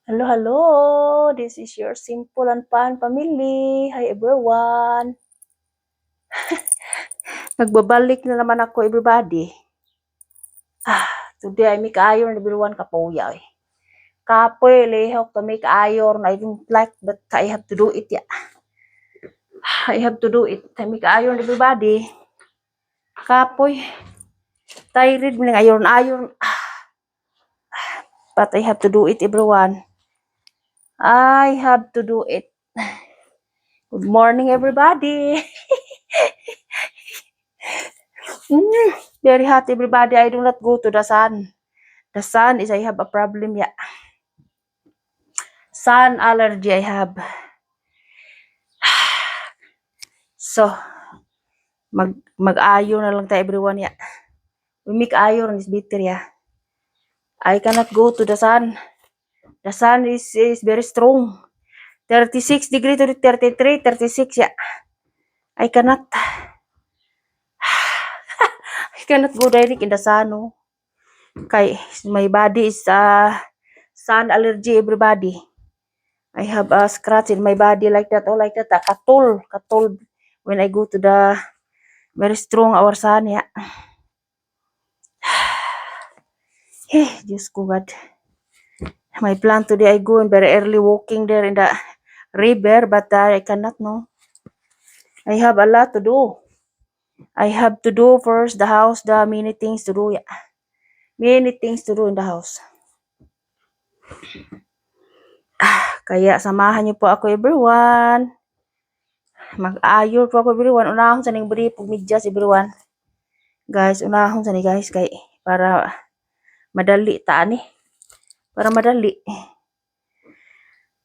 Hello, hello. This is your Simple and Fun family. Hi, everyone. Nagbabalik na naman ako, everybody. Today I make iron, everyone, kapuya. Kapoy, lehok to make iron. I don't like, but I have to do it, yeah. I have to do it. I make iron, everybody. Kapoy. Tired mo ng iron. But I have to do it, everyone. I have to do it. Good morning, everybody. Very hot, everybody. I do not go to the sun. The sun is I have a problem, yeah. Sun allergy I have. So, mag-ayon na lang tayo, everyone, yeah. We make iron is better, yeah. I cannot go to the sun. The sun is very strong. 36 degree to 33, 36, yeah. I cannot go direct in the sun, no. Kay my body is sun allergy, everybody. I have a scratch in my body like that, like that. Katol when I go to the very strong our sun, yeah. Hey, Diyos ko God. My plan today, I go and very early walking there in the river, but I cannot, no. I have a lot to do. I have to do first the house, the many things to do, yeah. Many things to do in the house. Kaya samahan niyo po ako, everyone. Mag-ayor po ako, everyone. Unahon sa ning bri pug medyas, everyone. Guys, unahon sa ni guys kay para madali ta ani. Para madali.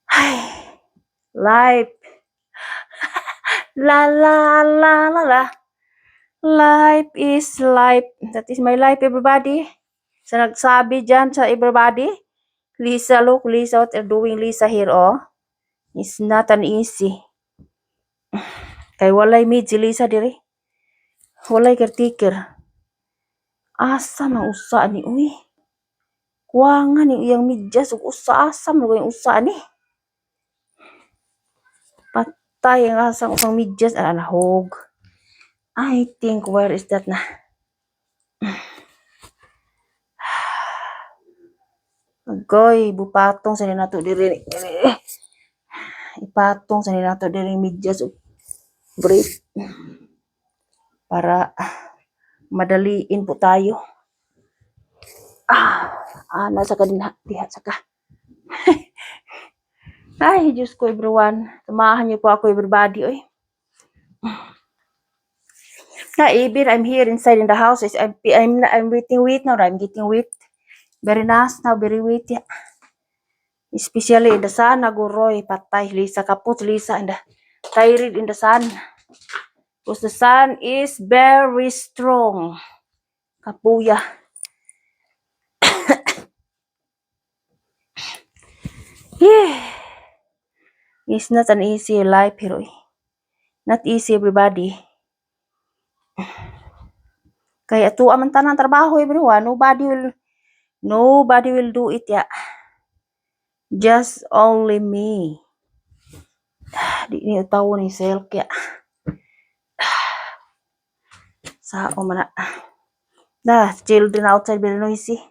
Ay, life. La la la la la. Life is life. That is my life, everybody. Sa nagsabi dyan sa everybody, Lisa, look, Lisa, what they're doing, Lisa here, oh. It's not an easy. Kay walay mid si Lisa diri. Walay caretaker. Asa man usa ni, uy. Kuwangan ni iyang medyas ug usa asam na yung usa ni. Patay ang asang usang medyas nahog. I think where is that na? Agoy, bupatong sa nato diri. Ipatong sa nato diri medyas ug break para madaliin po tayo. Ana sa kadinha diha saka. Ay, Diyos ko, everyone. Samahan niyo po ako, everybody, oy. Even I'm here inside in the house. I'm waiting wheat now. I'm getting wheat. Very nice now, very wheat, yeah. Especially in the sun, naguroy, patay, Lisa, kaput, Lisa, and the tired in the sun. Because the sun is very strong. Kapuya. Yeah. It's not an easy life here. Not easy, everybody. Kaya ito aman tanang trabaho, everyone. Nobody will do it, yeah. Just only me. Di ni utaw ni Silk, yeah. Sao man na. Children outside very noisy.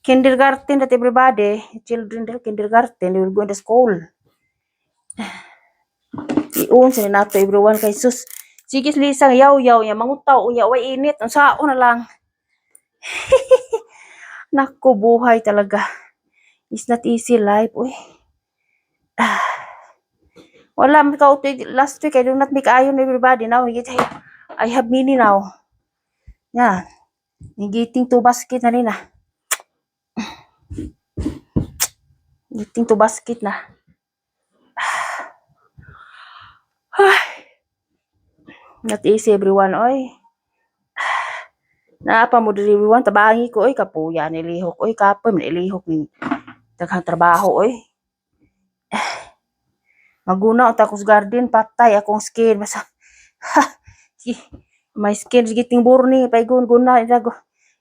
Kindergarten that everybody. Children there, kindergarten. They will go to school. Iun sa nato everyone kay sus. Sige Lisa, yaw ya mangutaw unya way init. Ang sao na lang. Naku, buhay talaga. It's not easy life, uy. Wala last week I do not make iron, everybody. Now I have mini now. Yeah. Getting to basket na rin ah. Getting to basket na. Not easy, everyone, oy. Naapa mo diri everyone, tabangi ko, oy, kapuya ni lihok, oy, kapoy man ilihok ni daghang trabaho, oy. Maguna ta kus garden, patay akong skin, basta my skin is getting burning. If I go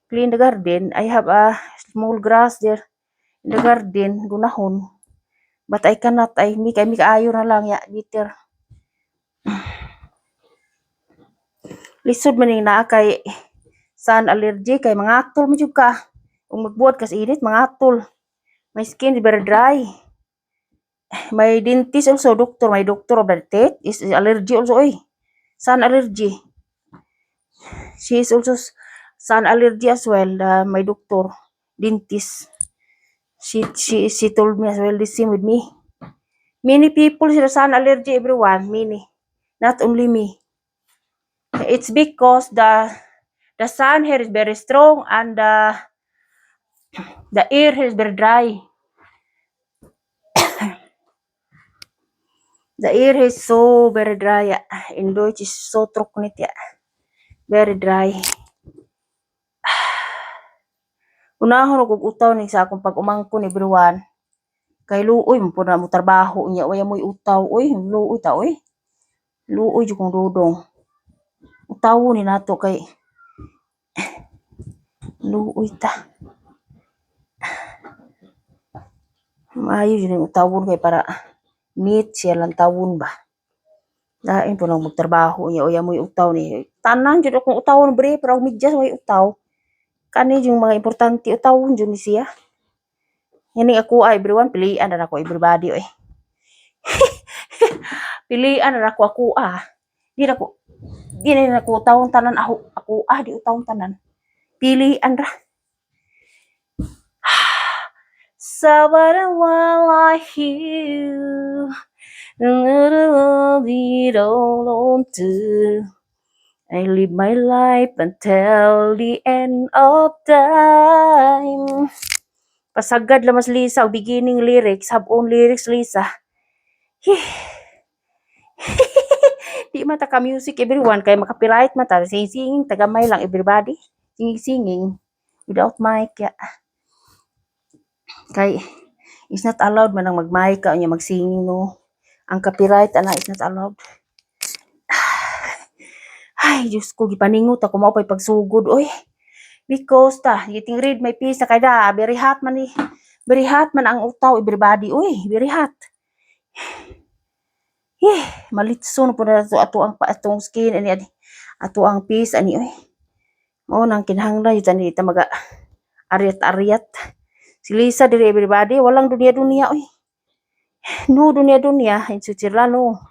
clean the garden, I have a small grass there in the garden, gunahon. But I cannot, ay mi kaayo na lang ya, bitter. Lisod man ning naa kay sun allergy kay mangatol mo jud ka. Kung magbuhat ka sa init, mangatol. My skin is very dry. My dentist also, doctor, my doctor of the teeth is allergy also, oy. Sun allergy. She is also sun allergy as well, my doctor, dentist. She told me as well the same with me. Many people have sun allergy, everyone, many. Not only me. It's because the sun here is very strong and the air here is very dry. The air is so very dry. In Deutsch is so trocknet. Very dry. Unahon og utaw ni sa akong pag-umangkon everyone. Kay luoy mo na mo trabaho niya waya mo'y utaw oy luoy ta oy. Luoy jud kong dudong. Utawo ni nato kay luoy ta. Maayo jud utawon kay para meet siya lang tawon ba. Lain po lang magtrabaho niya waya mo'y utaw ni. Tanan jud akong utawon bre para medyas way utaw. Kani yung mga importante utawon jud ni siya. Yan ako everyone pilian na ako everybody oy. Pilian na ako Di na ko utawon tanan ako di utawon tanan. Pilian ra. Someone like you, lead on to. I live my life until the end of time. Pasagad lamas Lisa, beginning lyrics, habon lyrics Lisa. Di mata ka music everyone, kay makapiright mata, singing, tagamay lang everybody. Singing, without mic, Kay, it's not allowed man ang mag-mic ka, mag-singing, no. Ang copyright, is not allowed. Ay, Diyos ko, gipaningot ako mo pa'y pagsugod, oy. Because getting read my piece na kada, very hot man very hot man ang utaw, everybody, oy, very hot. Malitson po na ato atong skin, ato ang piece, oy. O, nang kinahanglan, yun, ita maga, ariat-ariat. Si Lisa, diri everybody, walang dunia-dunia, oy. No, dunia-dunia, in Switzerland, no.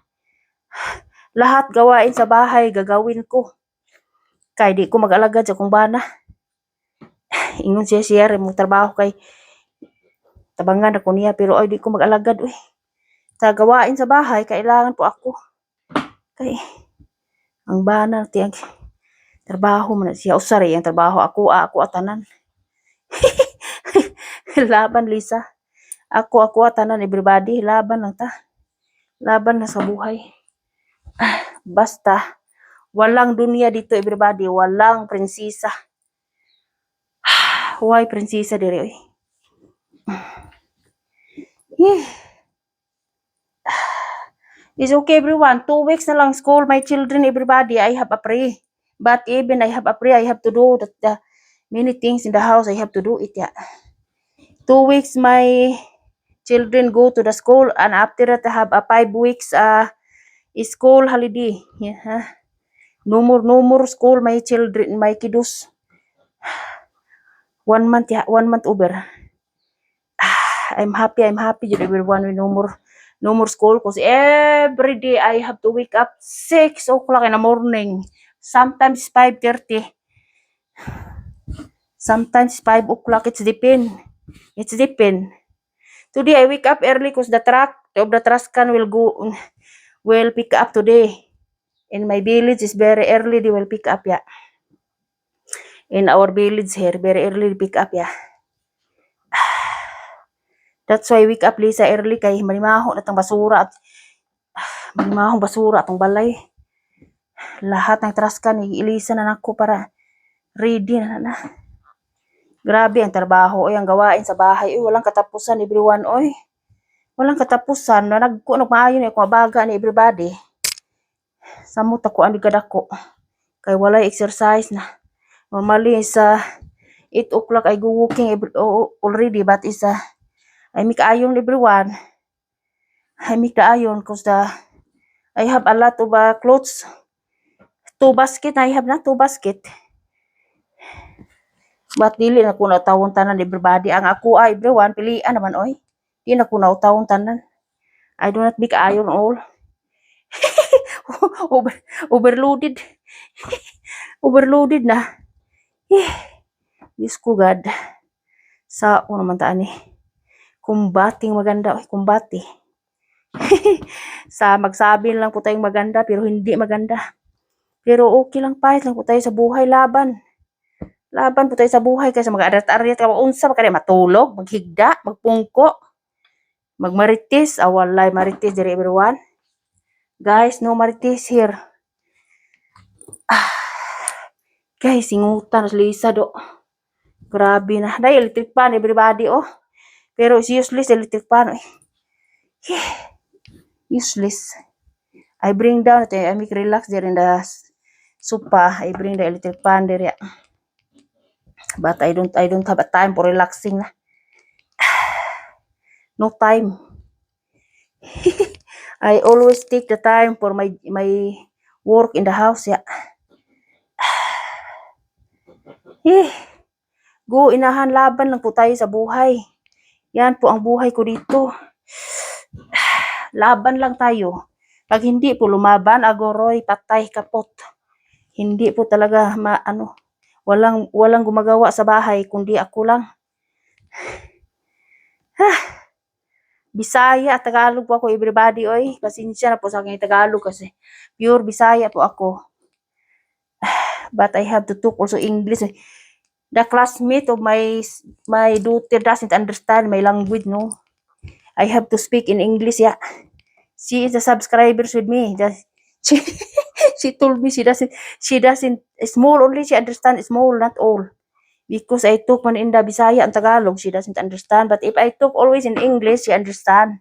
Lahat gawain sa bahay, gagawin ko. Kay di ko mag-alagad sa kong bana. Ingon siya, mong trabaho kay tabangan ako niya, pero ay di ko mag-alagad, uy. Sa gawain sa bahay, kailangan po ako. Kay, ang bana, tiyang trabaho man siya, usari, ang trabaho, ako atanan. Laban, Lisa. Ako atanan, everybody, laban lang ta. Laban na sa buhay. Basta, walang dunia dito, everybody, walang prinsesa. Why prinsesa diri, oy. It's okay, everyone. 2 weeks na lang school. My children, everybody, I have a pray. But even I have a pray, I have to do the many things in the house. I have to do it, 2 weeks, my children go to the school. And after that, I have a 5 weeks school holiday. No more school, my children, my kiddos. 1 month, 1 month over. I'm happy, everyone, with no more school, because every day I have to wake up 6 o'clock in the morning, sometimes 5:30, sometimes 5 o'clock. It's depend. Today I wake up early because the trash can will pick up today. In my village is very early, they will pick up, in our village here, very early pick up, That's why I wake up Lisa early kay manimaho na tang basura at manimahong basura atong balay. Lahat ng trash can iilisan na nako para ready na. Grabe ang trabaho oy, ang gawain sa bahay oy, walang katapusan everyone oy. Walang katapusan na nagmaayo na ko baga ni everybody. Samot ako ang kadako. Kay walay exercise na. Normally sa 8 o'clock I go walking already, but I make ayon everyone. I make the iron because I have a lot of clothes. 2 basket I have na 2 basket. But dili na ko nautawon tanan everybody. Ang ako ay everyone pilian naman oy. Di na ko nautawon tanan. I do not make iron all. Over, overloaded. Overloaded na. Diyos ko God. Sa naman taan ni. Kumbating maganda. Oy, kumbati. Sa magsabi lang po tayong maganda pero hindi maganda. Pero okay lang, pahit lang po tayo sa buhay, laban. Laban po tayo sa buhay kasi mag-arat-arat ka unsa ba kaya matulog, maghigda, magpungko, magmarites, walay marites diri everyone. Guys, no marites here. Guys, singutan Lisa do. Grabe na. Dahil electric fan everybody oh. Pero it's useless electric fan. Useless. I bring down I make relax there in the sofa. I bring the electric fan there. But I don't have a time for relaxing na. No time. I always take the time for my work in the house ya. Go inahan, laban lang po tayo sa buhay. Yan po ang buhay ko dito. Laban lang tayo. Pag hindi po lumaban, agoroy, patay, kapot. Hindi po talaga walang gumagawa sa bahay kundi ako lang. Bisaya at Tagalog po ako everybody oy. Pasensya na po sa aking Tagalog kasi pure Bisaya po ako. But I have to talk also English. The classmate of my daughter doesn't understand my language, no. I have to speak in English, yeah. She is a subscriber with me. She told me she doesn't small only she understands small, not all. Because I talk man in the Bisaya and Tagalog, she doesn't understand. But if I talk always in English, she understand.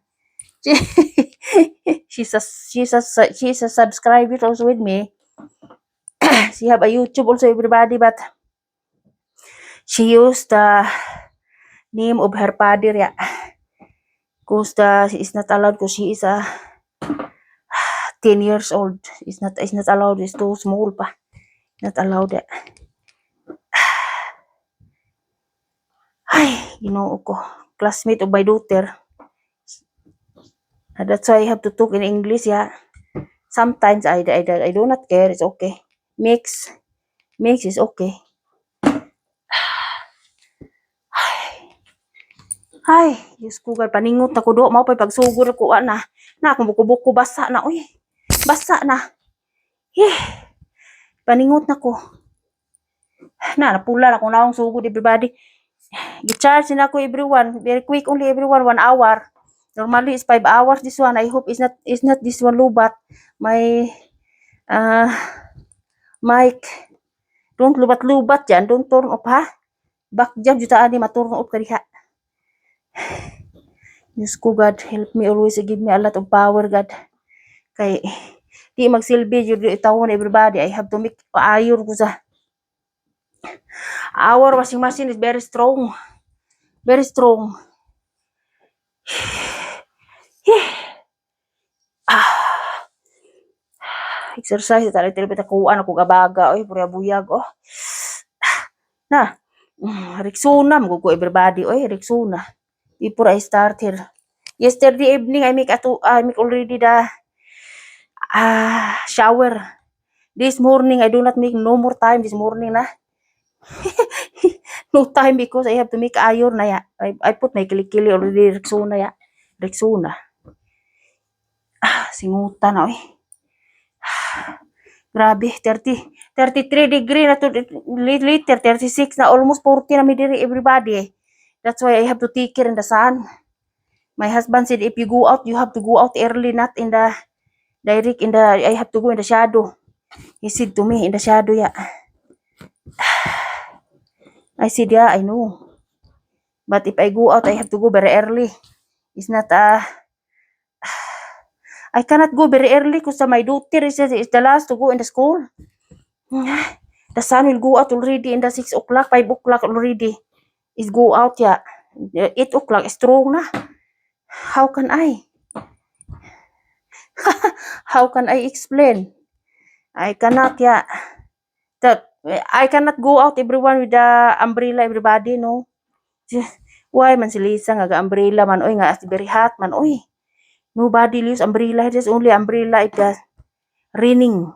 She's a subscriber also with me. She have a YouTube also everybody, but she used the name of her father, yeah. Because she is not allowed because she is 10 years old. It's not allowed. It's too small pa. Not allowed. Yeah. Ay, ko. Classmate of my daughter. That's why I have to talk in English, yeah. Sometimes I do not care. It's okay. Mix is okay. Ay, Diyos ko, paningot na ko do. Mao pa pagsugod ko na. Na, kung buko-buko, basa na. Uy, basa na. Paningot na ko. Napula na kung naong sugod everybody. Gi-charge na ko everyone. Very quick only everyone, 1 hour. Normally it's 5 hours this one. I hope it's not this one lubat. My mic. Don't lubat-lubat dyan. Don't turn off ha. Back jam jutaan ni maturn off ka diha. Diyos ko God, help me always, give me a lot of power God. Kay di magsilbi yun itawon everybody. I have to make ayor ko sa our washing machine is very strong. Very strong. Exercise ta little bit ako gabaga oy pura buyag oh. Na. Rexona mo ko everybody oy Rexona. Before I start here. Yesterday evening I make already the shower. This morning I do not make no more time this morning na. No time because I have to make iron na ya. I put my kilikili already Rexona ya. Rexona. Singutan na oy. Grabe, 33 degree na to later, 36 na, almost 40 na midiri everybody. That's why I have to take care in the sun. My husband said if you go out, you have to go out early, not in the direct I have to go in the shadow. He said to me, in the shadow, yeah. I said, yeah, I know. But if I go out, I have to go very early. It's not I cannot go very early because my daughter is the last to go in the school. The sun will go out already in the 6 o'clock, 5 o'clock already. It go out, yeah. 8 o'clock, strong na. How can I? How can I explain? I cannot, yeah. That I cannot go out everyone with the umbrella, everybody, no. Why man si Lisa nga umbrella man, oy, nga very hot man, oy. Nobody use umbrella, just only umbrella if the raining.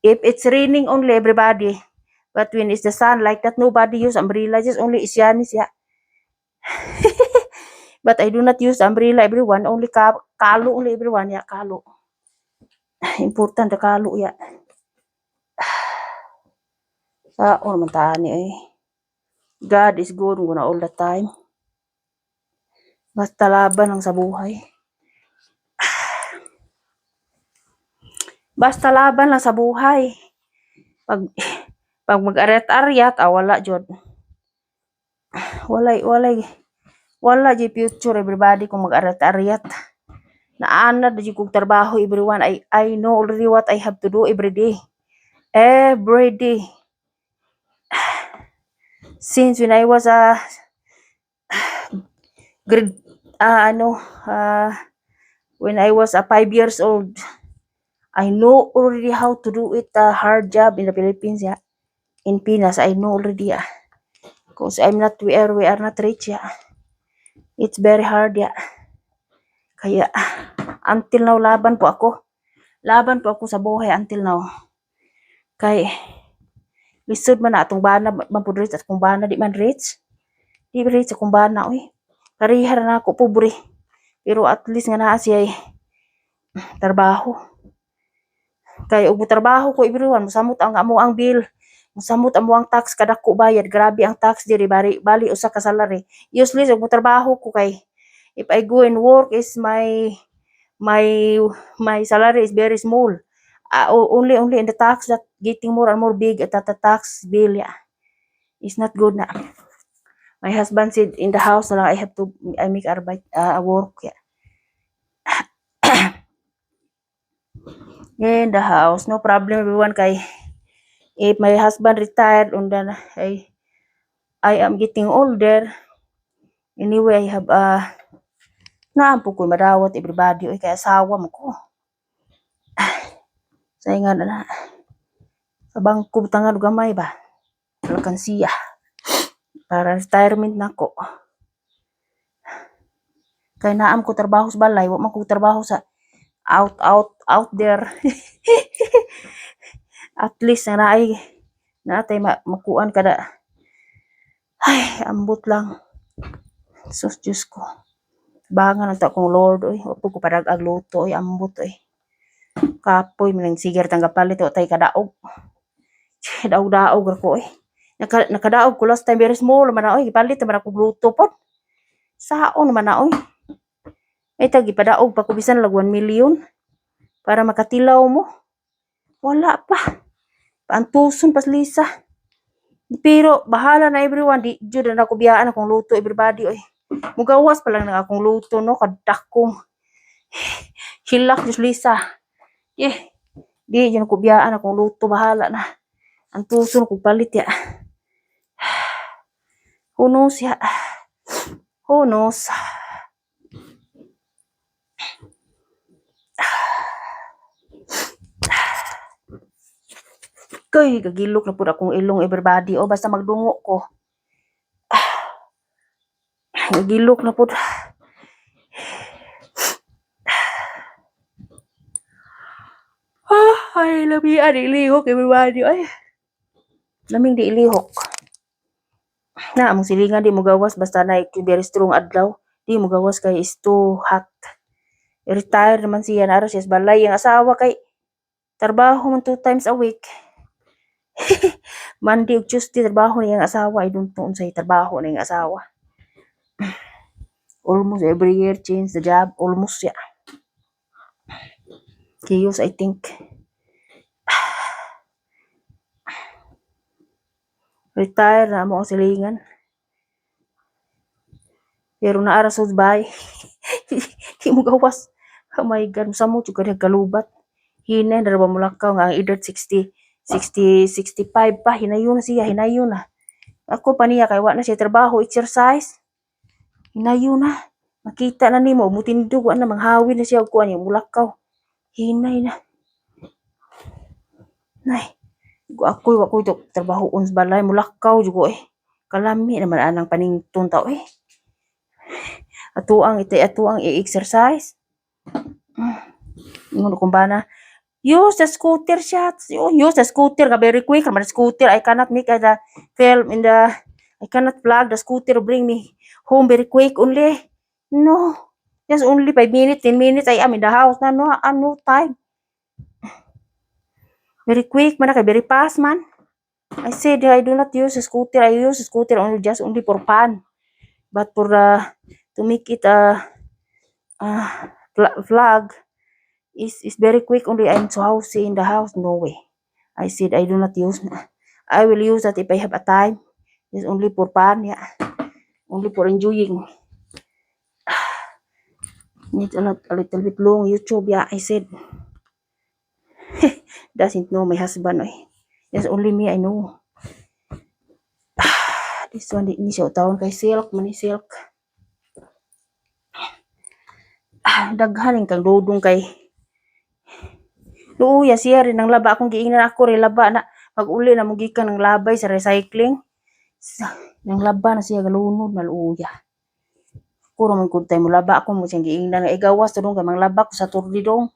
If it's raining only, everybody. But when it's the sun like that, nobody use umbrella, just only Isyanis, yeah. But I do not use umbrella, everyone, only kalo only everyone, yeah, kalo. Important the kalo, yeah. Saon man tani, eh. God is good guna all the time. Basta laban lang sa buhay. Basta laban lang sa buhay. Pag mag-aryat-aryat, wala jud. Wala jud future everybody kung mag-aryat-aryat. Naanad jud kog trabaho everyone. I know already what I have to do every day. Every day. Since when I was grade when I was 5 years old, I know already how to do it, hard job in the Philippines, yeah. In Pinas, I know already, yeah. Because we are not rich, yeah. It's very hard, yeah. Kaya, until now, laban po ako. Laban po ako sa buhay until now. Kay, lisod man na atong bana, man po rich, at kung bana di man rich. Di rich akong bana, oy. Karihar na ako, pobre. Pero at least nga naa siya, trabaho. Kay og trabaho ko everyone, musamot ang amo ang bill. Musamot amo ang tax kada ko bayad. Grabe ang tax diri bali usa ka salary. Useless og trabaho ko kay if I go and work is my salary is very small. Only in the tax that getting more and more big at the tax bill, yeah. It's not good na. My husband said in the house na lang I make work, yeah. In the house, no problem everyone kay if my husband retired and then I am getting older, anyway, I have naampo ko madawat everybody oy kay asawa mo ko. Saingan na sa bangko tangan gamay ba. Alkansiya. Para retirement na ko. Kay naam ko trabaho sa balay, wa man ko trabaho sa out there. At least na ay natay makuan kada. Ay, ambot lang. Sus Diyos ko. Bangan ang kong Lord, oy. Opo ko parag agluto, oy. Ambot, oy. Kapoy, manang sigar tanggapalit, o tay kadaog. Daog-daog ako, oy. Nakadaog ko last time, very small, naman na, oy. Ipalit naman ako gluto po. Saon naman na, oy. Ay, tagipadaog pa ko bisan lag 1 million. Para makatilaw mo. Wala pa. Paantuson pas Lisa. Pero bahala na everyone, di jud na ako biyaan akong luto everybody, oy. Mugawas pa lang ng akong luto, no, kadakong. Hilak jud Lisa. Di jud ko biyaan akong luto, bahala na. Ang tuson ko palit ya. Who knows ya? Who knows? Kay gagilok na pud akong ilong everybody, o basta magdungo ko. Gagilok na pud. Ay, lamian ilihok everybody, ay. Laming di ilihok. Na among silingan di mo gawas basta na very strong adlaw. Di mo gawas kay is too hot. Retire naman siya na siya sa balay ang asawa kay trabaho man 2 times a week. Monday ug Tuesday trabaho niya ang asawa. I don't know unsay trabaho na yung asawa. Almost every year change the job. Almost ya. Chaos, I think. Retire na mo ang silingan. Pero naara sa bay. Di mo gawas. Oh my God, masamo jud ka kalubat. Hinay na ba mulakaw nga ang edad 65 pa. Hinayon na siya, hinayon na. Ako pa niya kay wa na siya trabaho, exercise. Hinayon na. Makita na nimo mutindog wa na manghawid na siya og kuan yung mulakaw. Hinay na. Nay. Wa ko ito trabahoon sa balay mulakaw jud ko eh. Kalami naman anang panington tao eh. Ato ang i-exercise. Ingon kung bana. Use the scooter shots. Use the scooter ka very quick. Naman scooter. I cannot make the film in the I cannot plug the scooter bring me home very quick only. No. Just only 5 minutes, 10 minutes I am in the house na no. No time. Very quick man kay very fast man. I said I do not use a scooter. I use a scooter only for fun. But for to make it vlog is very quick only I'm so housey in the house. No way. I said I do not use. I will use that if I have a time. It's only for fun, yeah. Only for enjoying. Need a little bit long YouTube, yeah. I said. Doesn't know my husband, eh. Just only me, I know. This one, di siya utawon kay silk, mani silk. Daghan kang dudong kay. Luuya siya rin ang laba akong giingnan ako rin laba na pag-uli na mugikan ng labay sa recycling. Nang laba na siya galunod na luuya. Puro man kun mo laba ako mo siyang giingnan nga igawas tudong kay manglaba ko sa turdidong.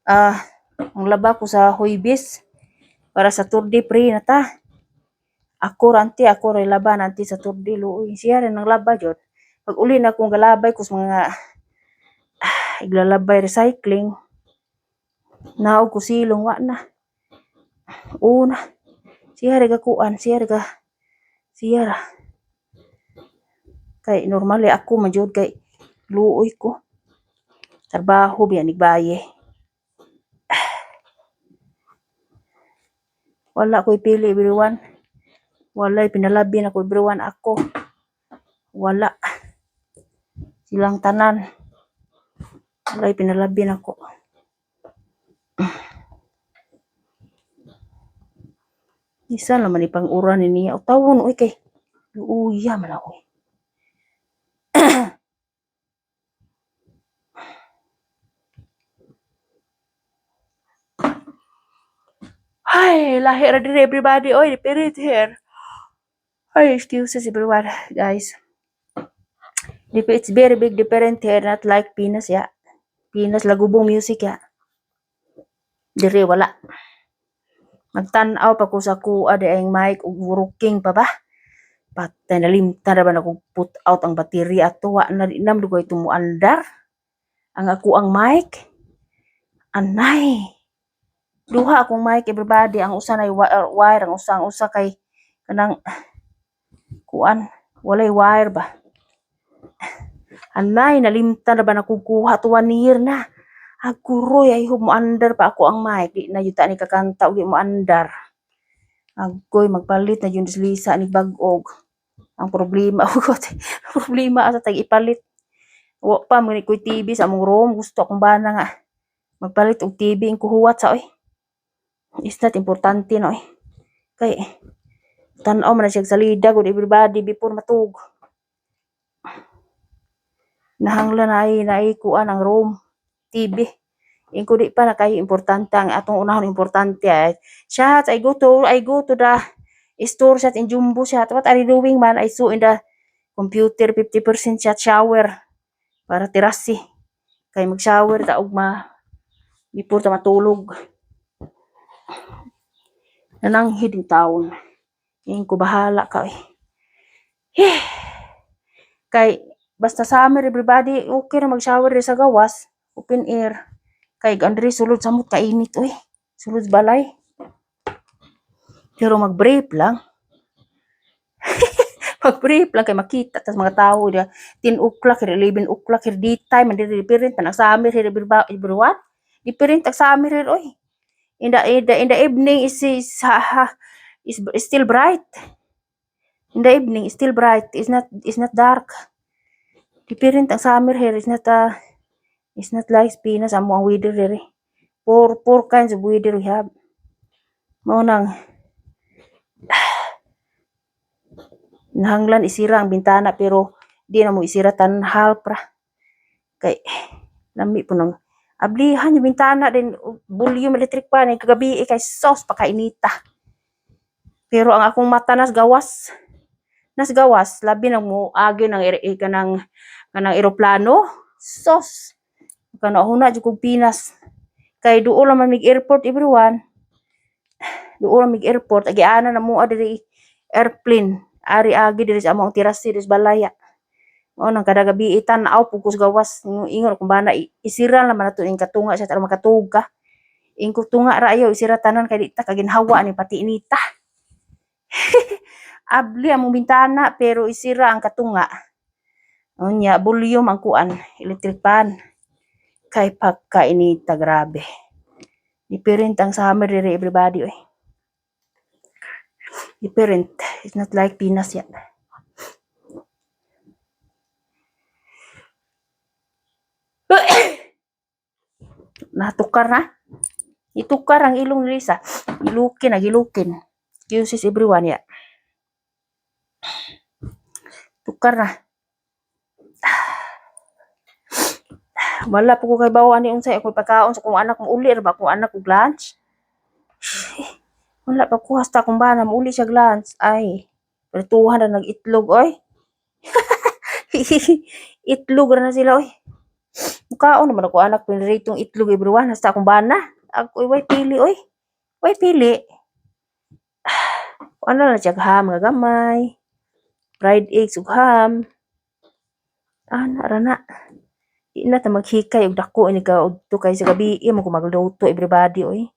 Ang laba ko sa Huibis para sa turdi free na ta. Ako rin laba nanti sa turdi luuy. Siya rin ang laba jud. Pag uli na akong galabay ko sa mga iglalabay recycling. Naog ko silong wa na. Una. Siya rin kakuan. Siya ra. Kay normally ako man jud kay luoy ko. Trabaho biya nigbaye. Wala ko'y pili everyone. Wala'y pinalabi na ko everyone ako. Wala. Silang tanan. Wala'y pinalabi na ko. Isa naman ipang uran niya. O tawon, uy kay. Luuya man ako. Hi, lahir din everybody. Oy, pirit here. Hi, excuses everyone, guys. It's very big different here, not like Pinas, ya. Pinas, lagubong music, ya. Dire, wala. Magtanaw pa ko sa kuha di ang mic ug working pa ba? Patay nalimta na ba na kung put out ang baterya ato wa na dinam dugoy tumuandar. Ang ako ang mic. Anay. Duha akong mic everybody ang usa nay wire ang usa kay kanang kuan walay wire ba. Anay nalimta na ba na kukuha to 1 year na. Aguroy ay mo andar pa ako ang mic di na yuta ni kakanta ug di mo andar. Agoy magpalit na yun Lisa ni bag-og. Ang problema asa tag ipalit. Wa pa man ko'y TV sa among room gusto akong bana nga magpalit og TV ang kuhuwat sa oy. Is not importante no eh. Kay tan-aw man siya sa lida good everybody before matug. Nahanglan na ay kuan ang room TV. Ingko di pa na kay importante ang atong unahon importante ay shots I go to the store shot in Jumbo shot. What are you doing man? I saw in the computer 50% shot shower para tirasi. Kay mag-shower ta og before ta matulog. Nanang hiding taon. Ingko bahala ka eh. Kay basta summer everybody okay na mag-shower sa gawas, open air. Kay Andre sulod samot kainit oy. Sulod balay. Pero mag-brief lang. Mag-brief lang kay makita tas mga tao dia 10 o'clock, 11 o'clock, daytime and different pa summer everyone. Different ang summer oy. In the evening is still bright. In the evening is still bright. It's not dark. Different ang summer here is not like Pinas amo ang weather here. Four kinds of weather we have. Mao nang nahanglan isira ang bintana pero Di na mo isiratan halpra. Kay lami po nang ablihan yung bintana din volume electric pa ni kagabi kay sos pakainita. Pero ang akong mata nas gawas. Nas gawas labi nang mo agi ng kanang eroplano. Sos. Kana huna jud kog Pinas. Kay duol man mig airport everyone. Duol mig airport agi ana na mo diri airplane. Ari agi diri sa among tirasi diri sa balaya. Mao nang kada gabi tan-aw pugos gawas ingon kung bana isira naman nato ing katunga siya tara makatuga. Ingko tunga ra ayo isira tanan kay di ta kaginhawa ni pati inita. Abli among bintana pero isira ang katunga. Unya volume ang kuan electric fan. Kay pagkainita grabe. Different ang summer diri everybody oy. Different. It's not like Pinas yan. Natukar na. Itukar ang ilong ni Lisa. Gilukin. Excuses everyone ya. Tukar na. Wala po ko kay bawa ni unsay ako pagkaon sa kung anak mo uli ra ba kung anak ko lunch. Wala pa ko hasta kung bana mo uli siya lunch. Ay, pertuhan na nag-itlog oy. Itlog ra na sila oy. Mukaon naman ako anak piniritong itlog everyone hasta akong bana. Ako way pili oy. Way pili. Ano na siya ham nga gamay. Fried eggs ug ham. Ana ra na. Di na ta maghikay og dako ini ka udto kay sa gabi mo ko magluto everybody oy.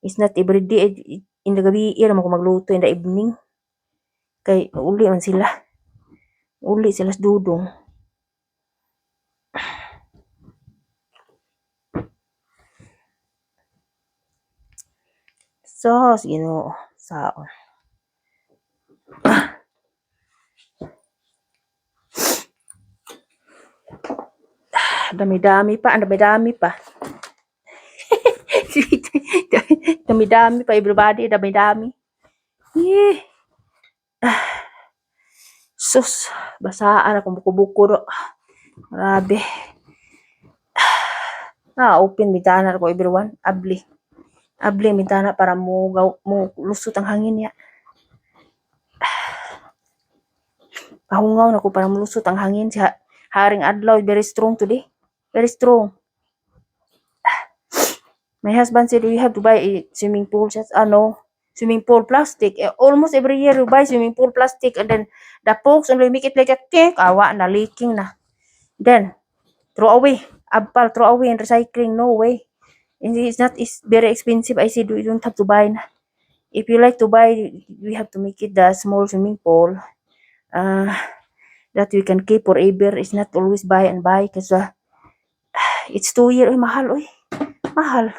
It's not every day in the gabi mo ko magluto in the evening. Kay uli man sila. Uli sila sa dudong. So, Ginoo, saon. Dami-dami pa. Dami-dami pa everybody, dami-dami. Eh. Sus, basaan akong buko-buko do. Grabe. Open bintana ko everyone. Abli ang bintana para mo lusot ang hangin ya. Pahungaw na ko para mulusot ang hangin siya. Haring adlaw very strong today. Very strong. My husband said we have to buy a swimming pool set swimming pool plastic. Almost every year we buy swimming pool plastic and then the folks only make it like a cake. Awa na leaking na. Then throw away. Abpal throw away and recycling. No way. And it's very expensive. I said we don't have to buy na. If you like to buy, we have to make it the small swimming pool. That we can keep forever. It's not always buy and buy because it's 2 years. Oy, mahal oy. Mahal.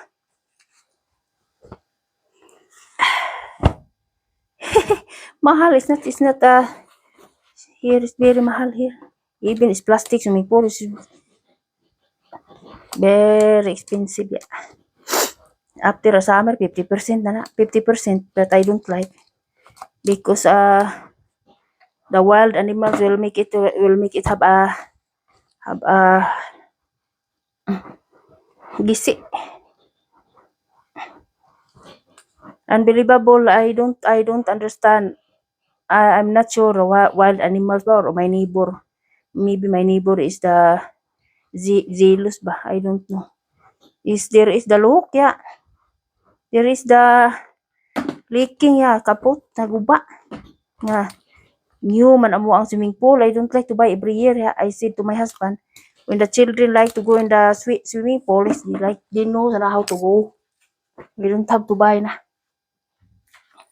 Mahal. It's not here is very mahal here. Even it's plastic swimming pool is very expensive. Yeah. After a summer, 50% na 50%, but I don't like because the wild animals will make it have a gisi. Unbelievable. I don't understand. I'm not sure wild animals or my neighbor. Maybe my neighbor is the zealous ba? I don't know. There is the look, yeah. There is the leaking, yeah. Kapot, naguba. Nga. New man amo ang swimming pool. I don't like to buy every year. Yeah. I said to my husband, when the children like to go in the swimming pool, they know how to go. We don't have to buy na.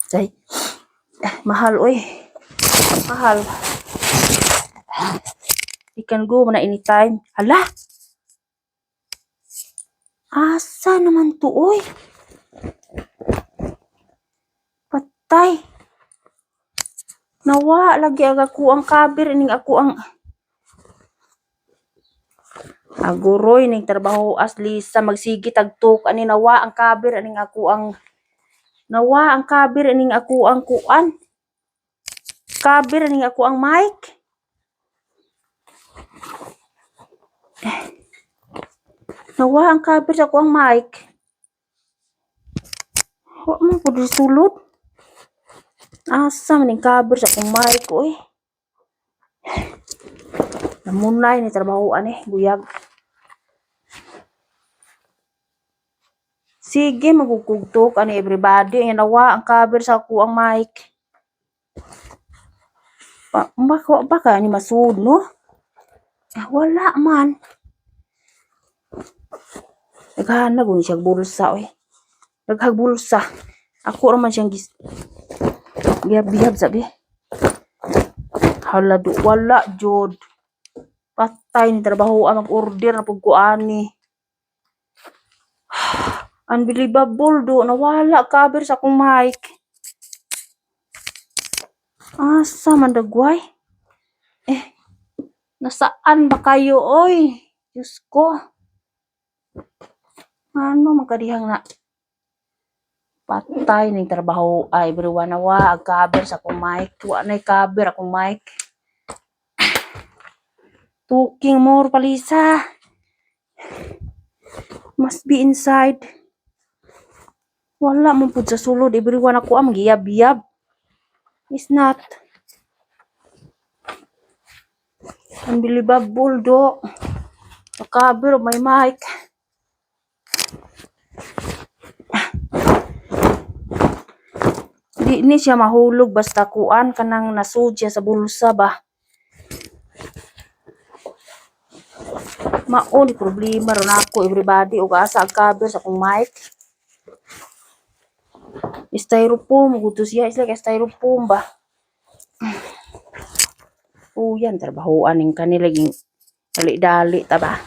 Say, mahal oy. Mahal. You can go na anytime. Hala. Asa naman to oy? Patay. Nawa lagi ako ang kabir ning ako ang aguroy ning trabaho as Lisa magsigi tagtok ani nawa ang kabir aning ako ang kabir aning ako ang kuan. Kabir aning ako ang mic. Nawa ang cover sa akong mic. Wa man pud sulod. Asa man ning cover sa akong mic oy. Namunay ni trabahoan buyag. Sige, magugugtok ani everybody. Ayan, nawa ang cover sa ako ang mic. Baka ni masud, no? Wala man. Naghanap ko siya bulsa, oy. Naghag bulsa. Ako raman siyang bihab sabi. Hala, wala, jod. Patay ni trabaho mag-order na pagkuani. Unbelievable do, nawala cover sa akong mic. Asa man dagway? Nasaan ba kayo, oy? Diyos ko. Ano magkadihang na? Patay ning trabaho ay everyone nawa ag cover sa akong mic. Wa nay cover akong mic. Talking more palisa. Must be inside. Wala mo pud sa sulod everyone ako ang giyab-yab. It's not. Unbelievable do. The cover of my mic. Di ni siya mahulog basta kuan kanang nasud siya sa bulsa ba. Mao ni problema ron ako everybody ug asa ang cover sa akong mic. Styrofoam gusto siya is like styrofoam ba. Yan trabahoan ning kanilaging dali-dali ta ba.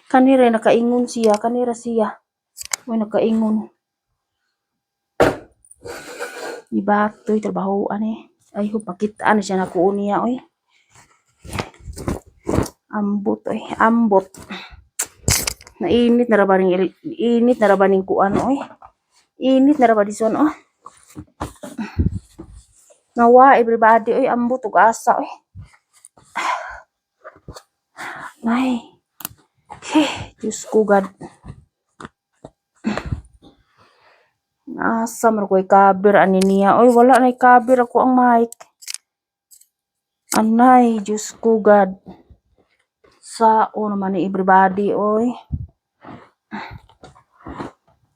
Kanira nakaingon siya, kanira siya. May nakaingon. Ibatoy trabahoan Ay pakitaan siya na ko niya oy. Ambot oy, ambot. Nainit na ra ba ning kuan oy. Init na ra ba dison oh. Nawa everybody oy ambot ug asa oy. Ay. Diyos ko God. Asa man ko'y cover ani niya. Oy wala nay cover ako ang mic. Anay, Diyos ko God. Sao naman ni everybody oy.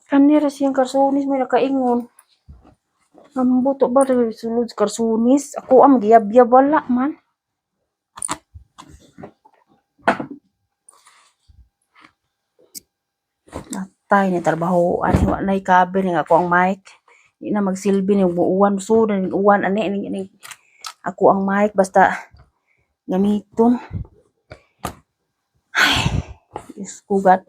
Kanira siyang karsunis may nakaingon. Ambo to ba sulod karsunis? Ako am giyab-yab wala man. Natay ni trabaho ani wa nay cover nga ako ang mic. Di na magsilbi ni uwan so ning uwan ani ako ang mic basta gamiton. Ay, Diyos ko God.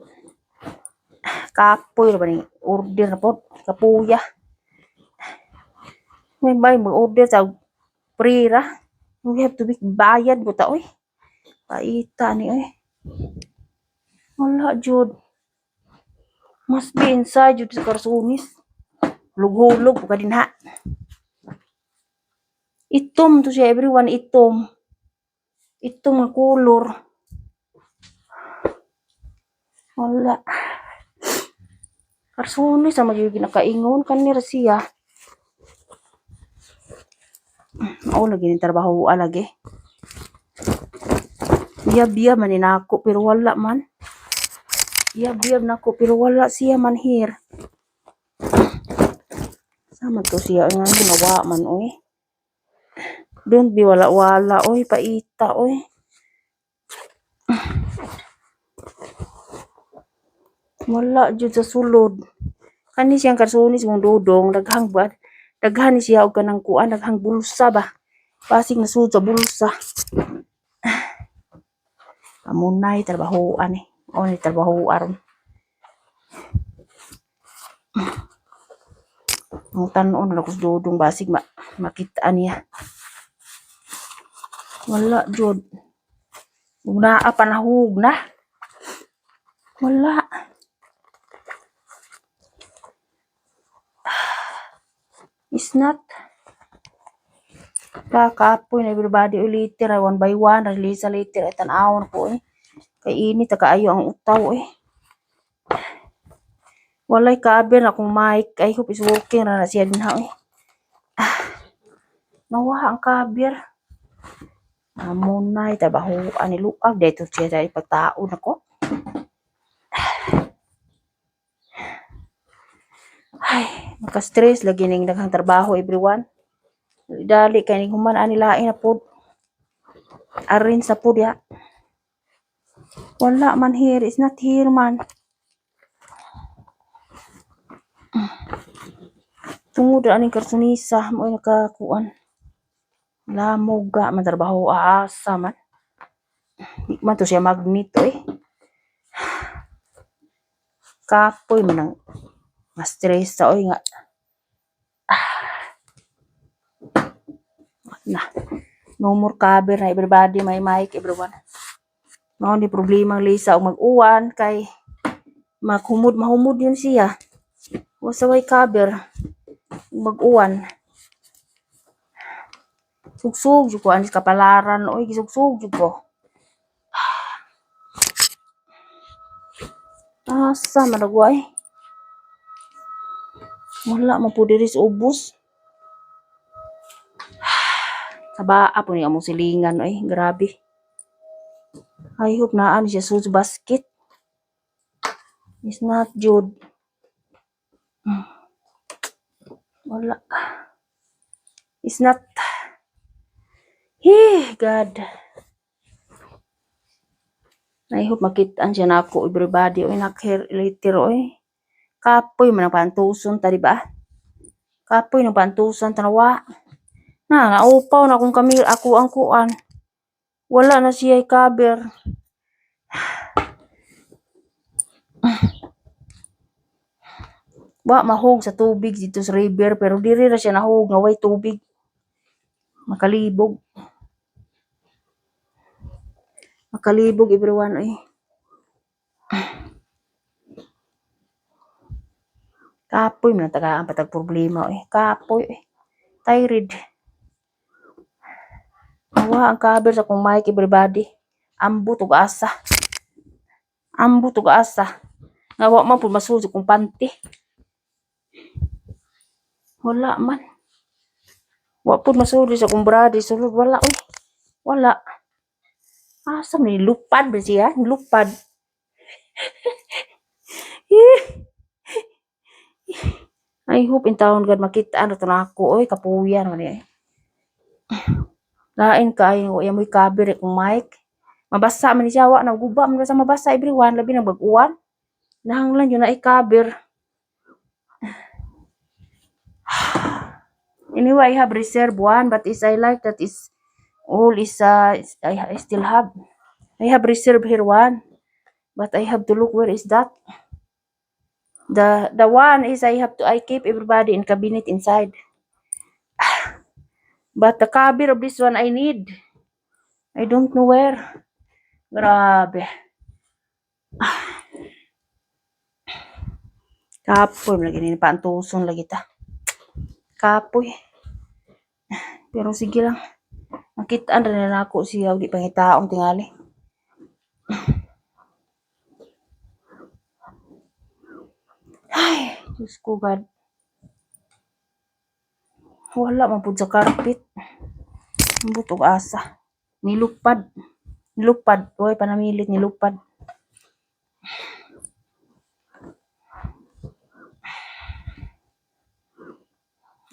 Kapoy ba ni order na po kapuya. May mag-order sa prira. We have to be bayad buta oy. Paita ni oy. Wala jud. Must be inside jud sa karsunis. Hulog-hulog ka din ha. Itom to siya everyone itom. Itom nga color. Wala. Karsunis sama jud ginakaingon kanira siya. Mao lagi ni trabaho lagi. Biyab-biyab man ni nako pero wala man. Biyab-biyab nako pero wala siya man here. Sama to siya nga nawa man oy. Don't be wala-wala oy paita oy. Wala jud sa sulod. Kani siyang karsunis mong dudong daghang ba? Daghan ni siya og kanang kuan daghang bulsa ba. Pasig nasud sa bulsa. Amunay trabahoan o ni trabaho aron. Ang tanon na ko dudong basig makita niya. Wala jud. Una panahog na. Wala. It's not. Kakapoy na everybody later one by one release later ay tan-awon ko Kay init kaayo ang utaw eh. Walay kaber na akong mic. I hope is working na siya din ha eh. Nawa ang kaber. Amunay trabaho ani luag dito siya dahil pagtao nako. Ay, maka-stress lagi ning daghang trabaho everyone. Dali kay ning human ani lain na pod. Arin sa pod ya. Wala man here, is not here man. Tungod aning karsunisa mo nakakuan. Lamoga man trabaho asa man. Di man to siya magnito eh. Kapoy man ang ma-stress sa oy nga. Na. No more cover na everybody may mic everyone. Mao ni problema ang Lisa og mag-uwan kay mahumud yun siya. Wasa way cover mag-uwan. Sugsug jud ko anis kapalaran oy gisugsug jud ko. Asa man nagway? Wala man po diri sa ubos. Sabaa po ni among silingan oy, grabe. I hope na siya sa basket. It's not jud. Wala. It's not. God. I hope makitaan siya na ako everybody oy nakher later oy. Kapoy man ang pantuson ta di ba? Kapoy ng pantuson tanawa. Naupaw na kung kami ako ang kuan. Wala na siya cover. Wa mahog sa tubig dito sa river pero diri ra siya nahog nga way tubig. Makalibog. Makalibog everyone oy. Kapoy man tagaan patag problema oy. Kapoy oy. Tired. Awa ang cover sa kong mic everybody. Ambot ug asa. Ambot ug asa. Nga wa man pud masusi kong panty. Wala man. Wa pud masuli sa kong brady sulod wala oy. Wala. Asa man lupad ba siya? Lupad. I hope in taon gad makita ano to na ako oy kapuyan man eh. Lain kaayo iya mo'y cover kong mic. Mabasa man ni siya wa naguba man sa mabasa everyone labi na bag-uwan. Nahanglan yun na i-cover. Anyway, I have reserved one but is I like that is all is I still have. I have reserved here one. But I have to look where is that. The one is I keep everybody in cabinet inside. But the cover of this one I need. I don't know where. Grabe. Kapoy lagi ni pantuson lagi ta. Kapoy. Pero sige lang. Nakitaan rin na ako siya di pangitaong tingali. Ay, Diyos ko God. Wala man pud sa carpet. Ambot og asa. Nilupad. Nilupad. Uy, panamilit nilupad.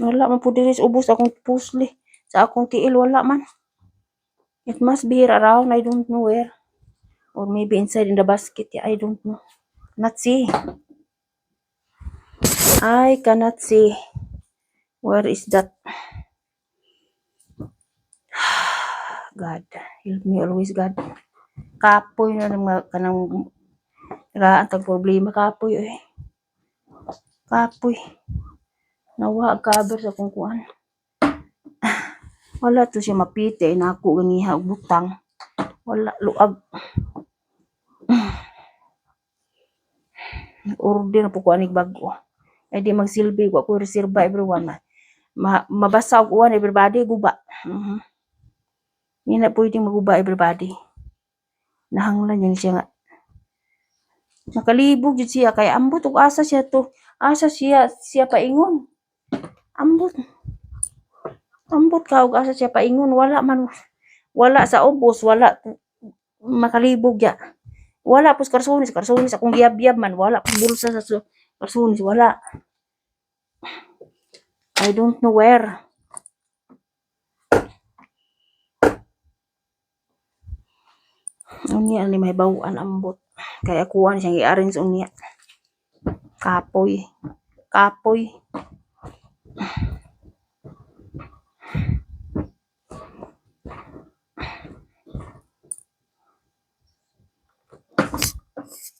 Wala man pud diri ubos akong pusli. Sa akong tiil wala man. It must be here around. I don't know where. Or maybe inside in the basket. Yeah, I don't know. Not see. I cannot see. Where is that? God, help me always, God. Kapoy na ng kanang raantag problema kapoy eh. Kapoy. Nawa ang cover sa kung kuan. Wala to siya mapite na ako ganiha og butang. Wala luag. Order na po ko anig bago. Ay di magsilbi ko ako reserva everyone. Mabasa og uwan everybody guba. Hindi na pwedeng maguba everybody. Nahanglan yun siya nga. Nakalibog jud siya kay ambot ug asa siya paingon. Ambot. Ambot ka ug asa siya paingon wala sa ubos wala makalibog ya. Wala pus karsonis akong giyab-yab man wala pus bulsa sa karsonis wala. I don't know where. Unya ni may bawaan ambot. Kaya kuha siyang i-arrange unya. Kapoy.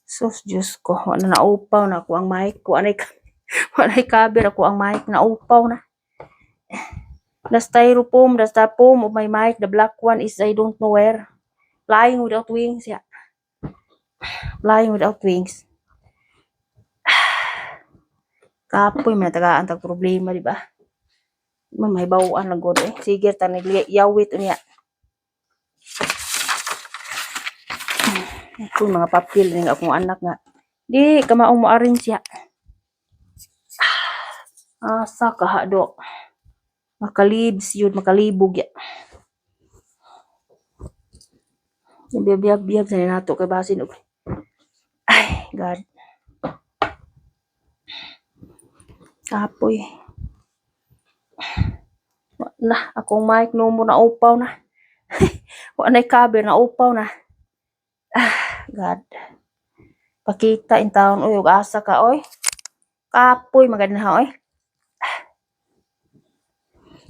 Sus, Diyos ko. Wala na naupaw na ako ang mic ko. Wala cover ako ang mic. Naupaw na. The styrofoam of my mic. The black one is I don't know where. Flying without wings. Yeah. Flying without wings. Kapoy, may tagaan tag problema, di ba? May bawaan lang god eh. Sige, tanig yawit unya. Ito mga papel ng akong anak nga. Di, kamaong mo-arrange siya. Asa kahado. Makalibs yun, makalibog ya. Biyab-biyab sa nato kay basin. Ay, God. Kapoy. Na, akong mic no mo na upaw na. Wala na cover na upaw na. God. Pakita in taon oy ug asa ka oy. Kapoy maganda oy.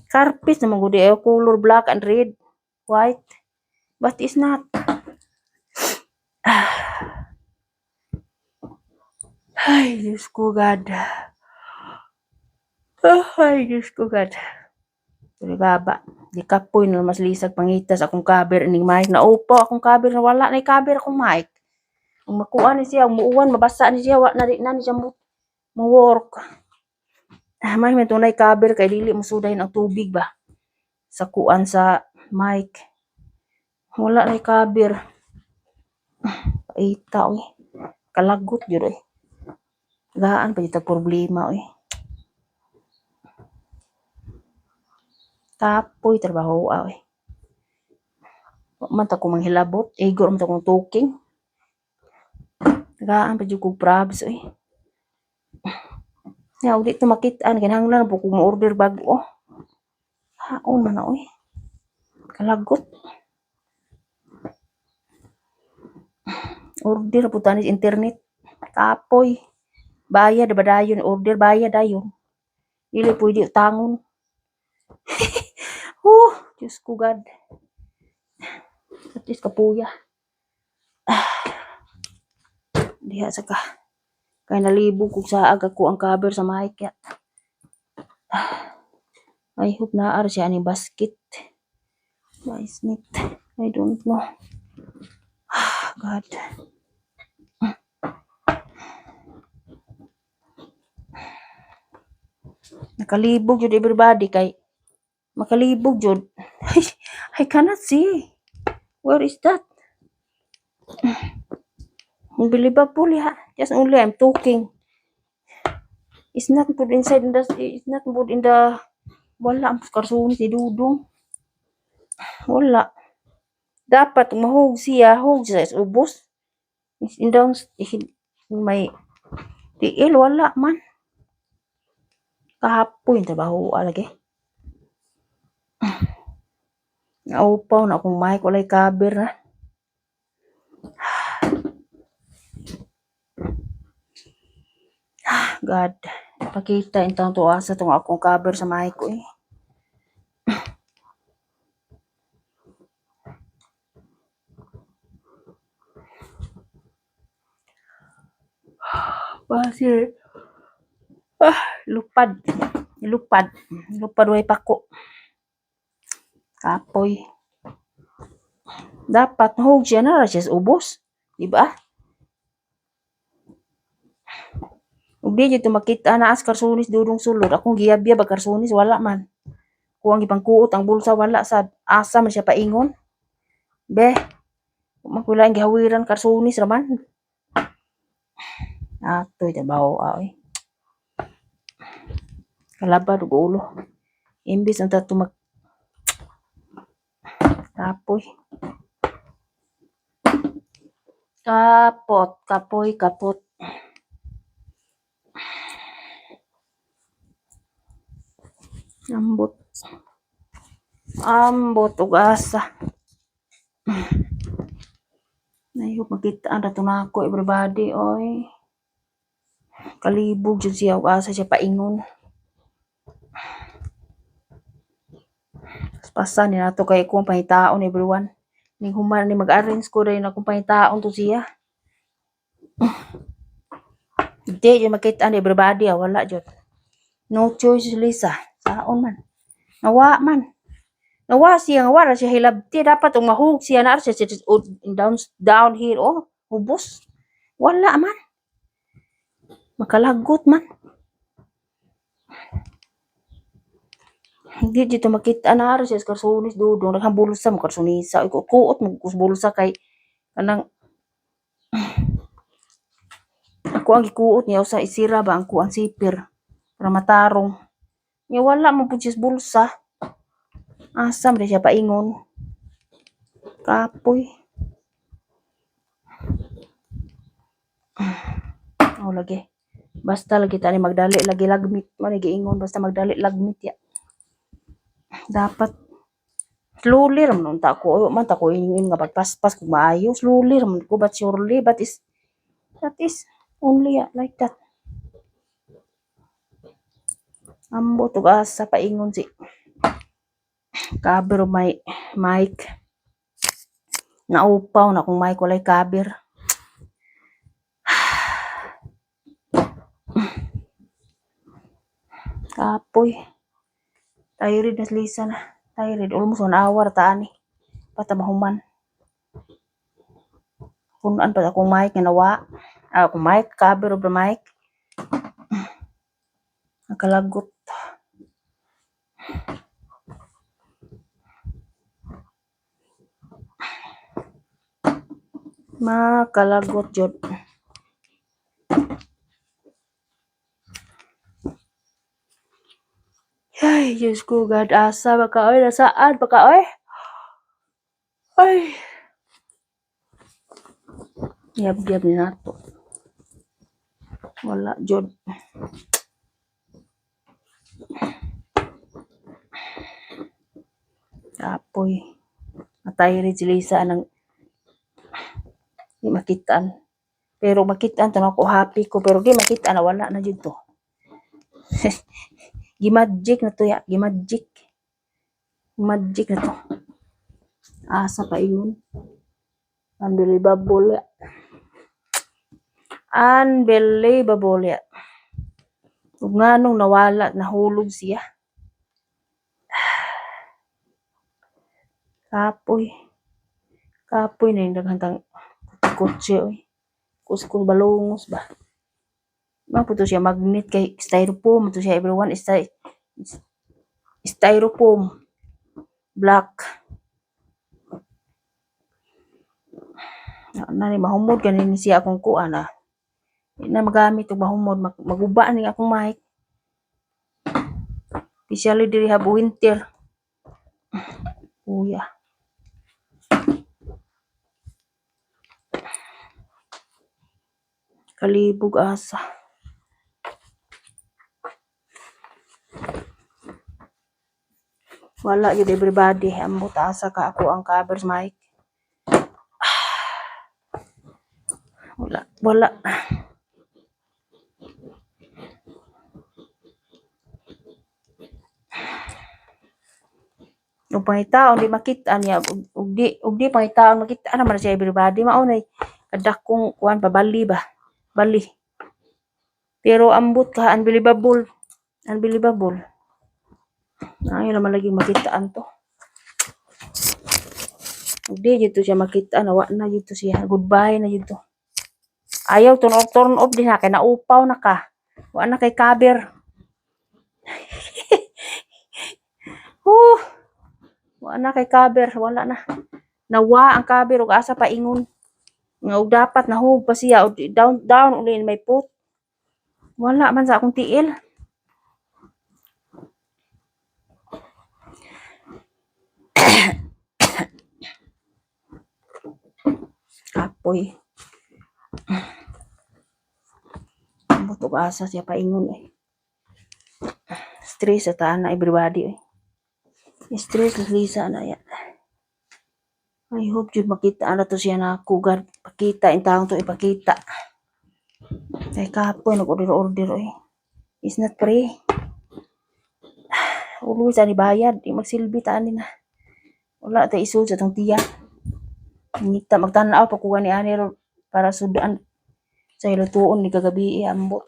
Carpet na magudi ay color black and red, white. But it's not. Ay, Diyos ko God. Ay, Diyos ko God. Tuloy baba. Di kapoy na mas lisag pangitas akong cover ining mic. Naupo akong cover na wala na cover akong mic. Ang makuha ni siya, umuuwan, mabasa ni siya, na ni siya mo work. May tunay cover kay dili mo sudahin ang tubig ba sa kuan sa mic. Wala na cover. Paita oy. Kalagot jud oy. Gaan pa jud problema oy. Kapoy trabaho oy. Man ta ko manghilabot, igor man ta kong tuking. Gaan pa jud kog probs oy. Ya, uli to makitaan kinahanglan po kung order bago. Haon man na oy. Kalagot. Order po tanis internet. Kapoy. Bayad ba dayon order bayad dayon. Dili pwede tangon. Diyos ko God. At least kapuya. Diha sa ka. Kaya nalibog kung saag ako ang cover sa mic ya. I hope na siya ni basket. Why is it? I don't know. God. Nakalibog jud everybody kay makalibog jud. I cannot see. Where is that? Unbelievable ya. Just only I'm talking. It's not put inside in the, it's not put in the, wala ang karsunis ni Dudong. Wala. Dapat mahog siya sa ubos. In down, may tiil, wala man. Kahapoy, trabaho lagi. Naupaw na akong mic, walay cover na. God, pakita in taon to asa tong akong cover sa mic ko eh. Basi. Lupad. Lupad way pako. Kapoy. Dapat hog siya na siya sa ubos. Diba? Ug di jud makita na as karsunis Dudong sulod. Akong giyab-yab ang karsunis wala man. Kuwang ipangkuot ang bulsa wala sad asa man siya paingon. Be. Magkulaing gihawiran karsunis raman. Atoy trabaho ay. Kalabad ug ulo. Imbis ang tato kapoy. Kapot. Ambot ug asa. Nayog makita ang dato nako everybody oy. Kalibog jud siya ug asa siya paingon. Pasan ni nato kay kung pangitaon everyone. Ning human ni mag-arrange ko rin akong pangitaon to siya. Hindi yung makita ni everybody wala jud. No choice Lisa. Saon man. Nawa siya wala siya hilabti dapat umahog siya na siya down here oh hubos. Wala man. Makalagot man. Hindi dito makita na siya sa karsunis dudong naghambulsa mo karsunisa kuot mo bulsa kay kanang ako ang gikuot niya sa isira ba ang kuang sipir para matarong niya wala mo pud siya bulsa asam rin siya paingon kapoy oh lagi basta lagi tani magdali lagi lagmit man giingon basta magdali lagmit ya dapat slowly raman ta ko man ta ko ingin nga pagpaspas kung maayo slowly raman ko but surely but is that is only like that ambo to asa paingon si cover my mic naupaw na kung mic walay cover kapoy tired na Lisa na tired almost 1 hour ta ani pata mahuman kunan pa akong mic nga nawa akong mic cover of the mic nakalagot makalagot jud ay Diyos ko God asa baka oy nasaan baka oy ay yab ni nato wala jud apoy matay rin si Lisa nang di makitaan pero makitaan to ako happy ko pero di makita na wala na jud to gimagic na to ya gimagic na to asa pa ingon unbelievable ya ug nganong nawala nahulog siya kapoy na yung daghang kotse oy kuskus balungos ba maputo siya magnet kay styrofoam to siya everyone styrofoam black na ni mahumod ganin siya akong kuan na magamit og mahumod maguba ni akong mic especially diri hab winter kuya kalibog asa wala yun everybody ambot asa ka ako ang covers mic wala ug pangitaon di makita niya ug di pangitaon makita naman siya everybody mao nay kadakong kuan pabali ba bali pero ambot ka unbelievable ay naman lagi makitaan to ug di jud to siya makita na wa na jud to siya goodbye na jud to ayaw turn off din na kay naupaw na ka wa na kay cover wa na kay cover wala na Nawa ang kabir ug asa paingon. Nga og dapat nahug pa siya og down uli may put. Wala man sa akong tiil. Kapoy. Ambot og asa siya paingon eh. Stress sa taan na everybody eh. Stress Lisa na ya. I hope jud makita na to siya na kugad. Pakita in taong to ipakita. Kay kapoy nag-order eh. It's not free. Ulo sa ni bayad, di magsilbi taan ni na. Wala tay isud sa tong tiya. Ngita magtan-aw pa ko ni ani para sudan sa ilutuon ni kagabi ambot.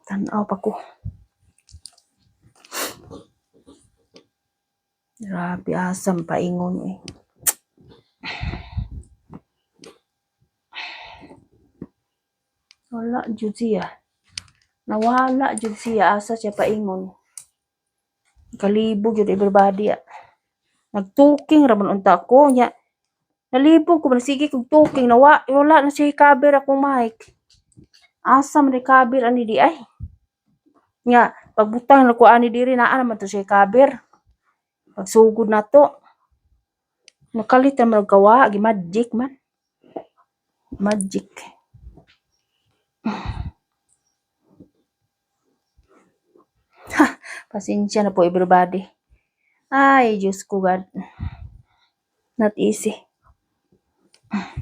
Tan-aw pa ko. Grabe asam paingon eh. Wala jud siya. Nawala jud siya asa siya paingon. Kalibog jud everybody. Nagtuking ra man unta ko nya. Nalibog ko man sige kog tuking wala na siya cover akong mic. Asa man cover ani di ay. Nya pagbutang na ko ani diri naa naman to siya cover. Pagsugod na to. Nakalit na man gawa gi magic man. Magic. Pasensya na po everybody. Ay, Diyos ko God. Not easy.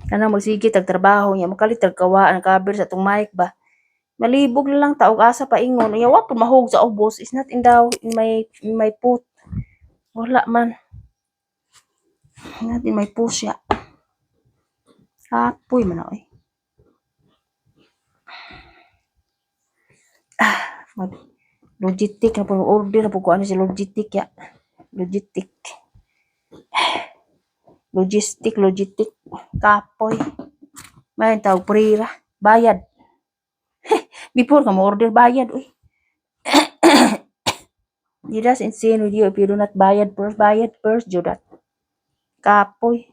Kanang magsigit ang trabaho niya, makalit ang gawa ang cover sa itong mic ba. Malibog na lang taog asa paingon. Yawa po mahog sa ubos. It's not in my put. Wala man. Not in my push ya. Apoy man ako eh. Logistic na po order na po ko ano si logistic ya. Logistic. Kapoy. May tawag prira. Bayad. Before ka mo order bayad. Uy. It is insane with you if you do not bayad first, do that. Kapoy.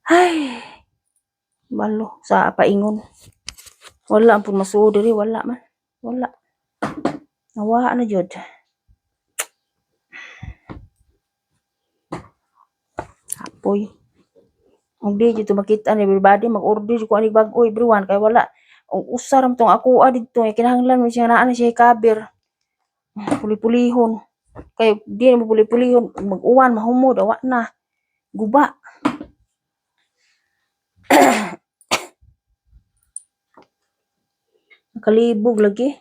Ay. Malo sa paingon. Wala ang pun masuod diri, wala man. Wala. Nawa na jud. Kapoy. Ang di jud makita ni everybody mag-order ko ani bag-o everyone kay wala. Ang usar man tong ako didto kinahanglan mo siya naa na siya cover. Puli-pulihon. Kay di mo puli-pulihon mag-uwan mahumod awa na. Guba. Makalibog lagi.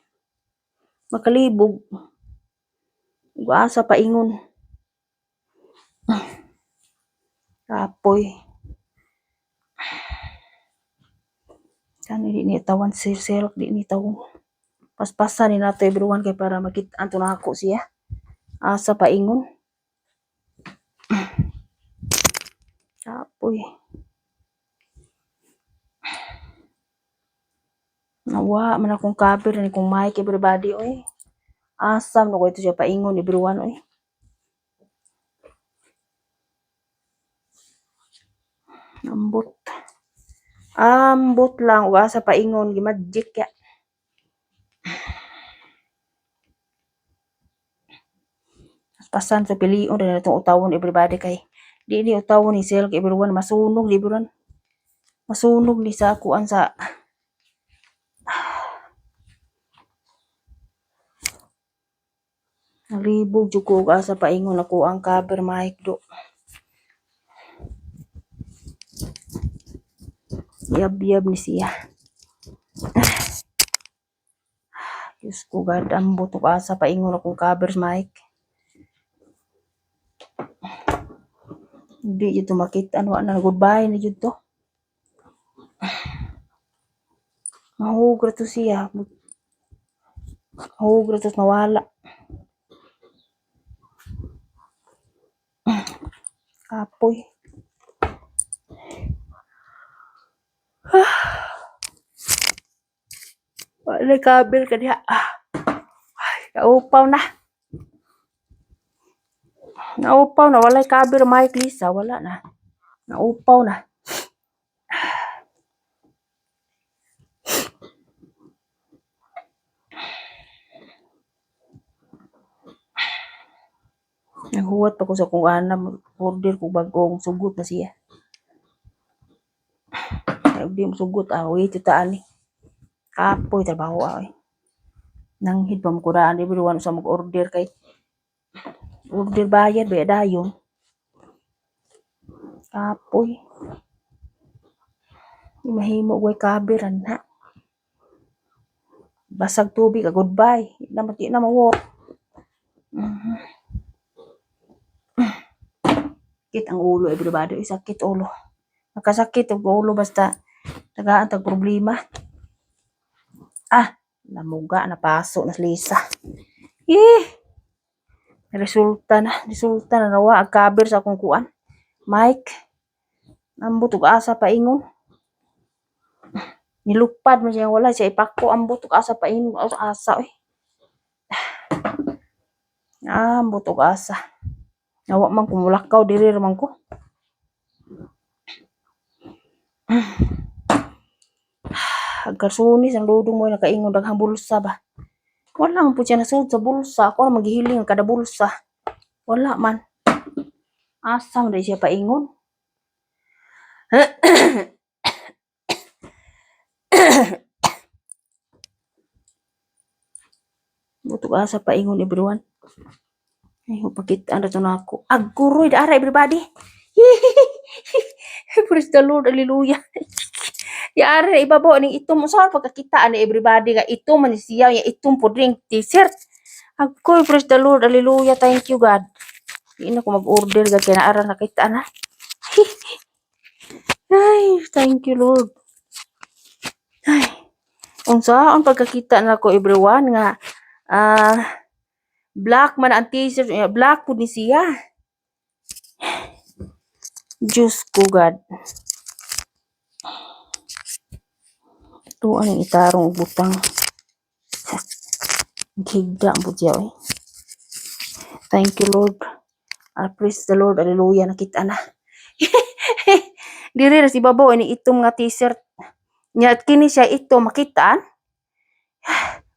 Makalibog. Asa paingon. Kapoy. Kani di ni tawan sir di ni tawon. Paspasan ni nato everyone kay para makita anto na ako siya. Asa paingon. Kapoy. Nawa man akong cover ni kong mic everybody oy. Asam no ko ito siya paingon everyone oy. Ambot lang ug asa paingon gimagic ya. Pasan sa pilion na itong utawon everybody kay di ni utawon ni sel kay everyone masunog everyone. Masunog ni sa kuan sa nalibog jud ko asa paingon ako ang cover mic do. Yab ni siya. Diyos ko God, ambot ko asa paingon akong cover mic. Hindi jud to makita ano na goodbye na jud to. Mahugra to siya. Mahugra to mawala. Kapoy. Wala kabel ka diha. Ay, kaupaw na. Naupaw na, walay kabir Mike Lisa, wala na. Naupaw na. Nahuwat pa ko sa kung ana, order ko bagong sugot na siya. Ay, di mo sugot, wait, taan ni. Kapoy, trabaho, Nanghid pa mo kuraan, di biruan sa mag-order kay order bayad, bayad dayon. Kapoy. Di mahimo way kabiran na. Basag tubig, goodbye. Di na ma-work. Sakit ang ulo, everybody. Sakit ulo. Nakasakit ang ulo basta tagaan tag problema. Namuga, napaso, naslisa. Resulta na nawa ang kabir sa akong kuan. Mike, ambot ug asa paingon. Nilupad man siya wala siya ipako ambot ug asa paingon asa ambot ug asa. Nawa man kumulakaw diri man ko. Agkasunis ang dudong mo nakaingon daghang bulsa ba. Wala man po siya nasud sa bulsa. Ako na maghihiling kada bulsa. Wala man. Asa man siya paingon. Butog asa paingon everyone. Ay, pakitaan na ito na ako. Aguroy, daara everybody. Praise the Lord, hallelujah. Yara, ibabaw ning itom. Saan pagkakitaan ni everybody nga itom man siya, yung itom po drink t-shirt. Agoy, praise the Lord, hallelujah, thank you God. Hindi na ko mag-order, kaya naara nakita na. Ay, thank you Lord. Ay, unsa ang pagkakita na ko everyone nga, black man ang t-shirt, black po ni siya. Diyos ko God. Ito ang itarong butang. Higda ang butya Thank you Lord. Praise the Lord. Hallelujah. Nakita na. Diri na si babaw ini itong nga t-shirt. Nya kini siya ito makitaan.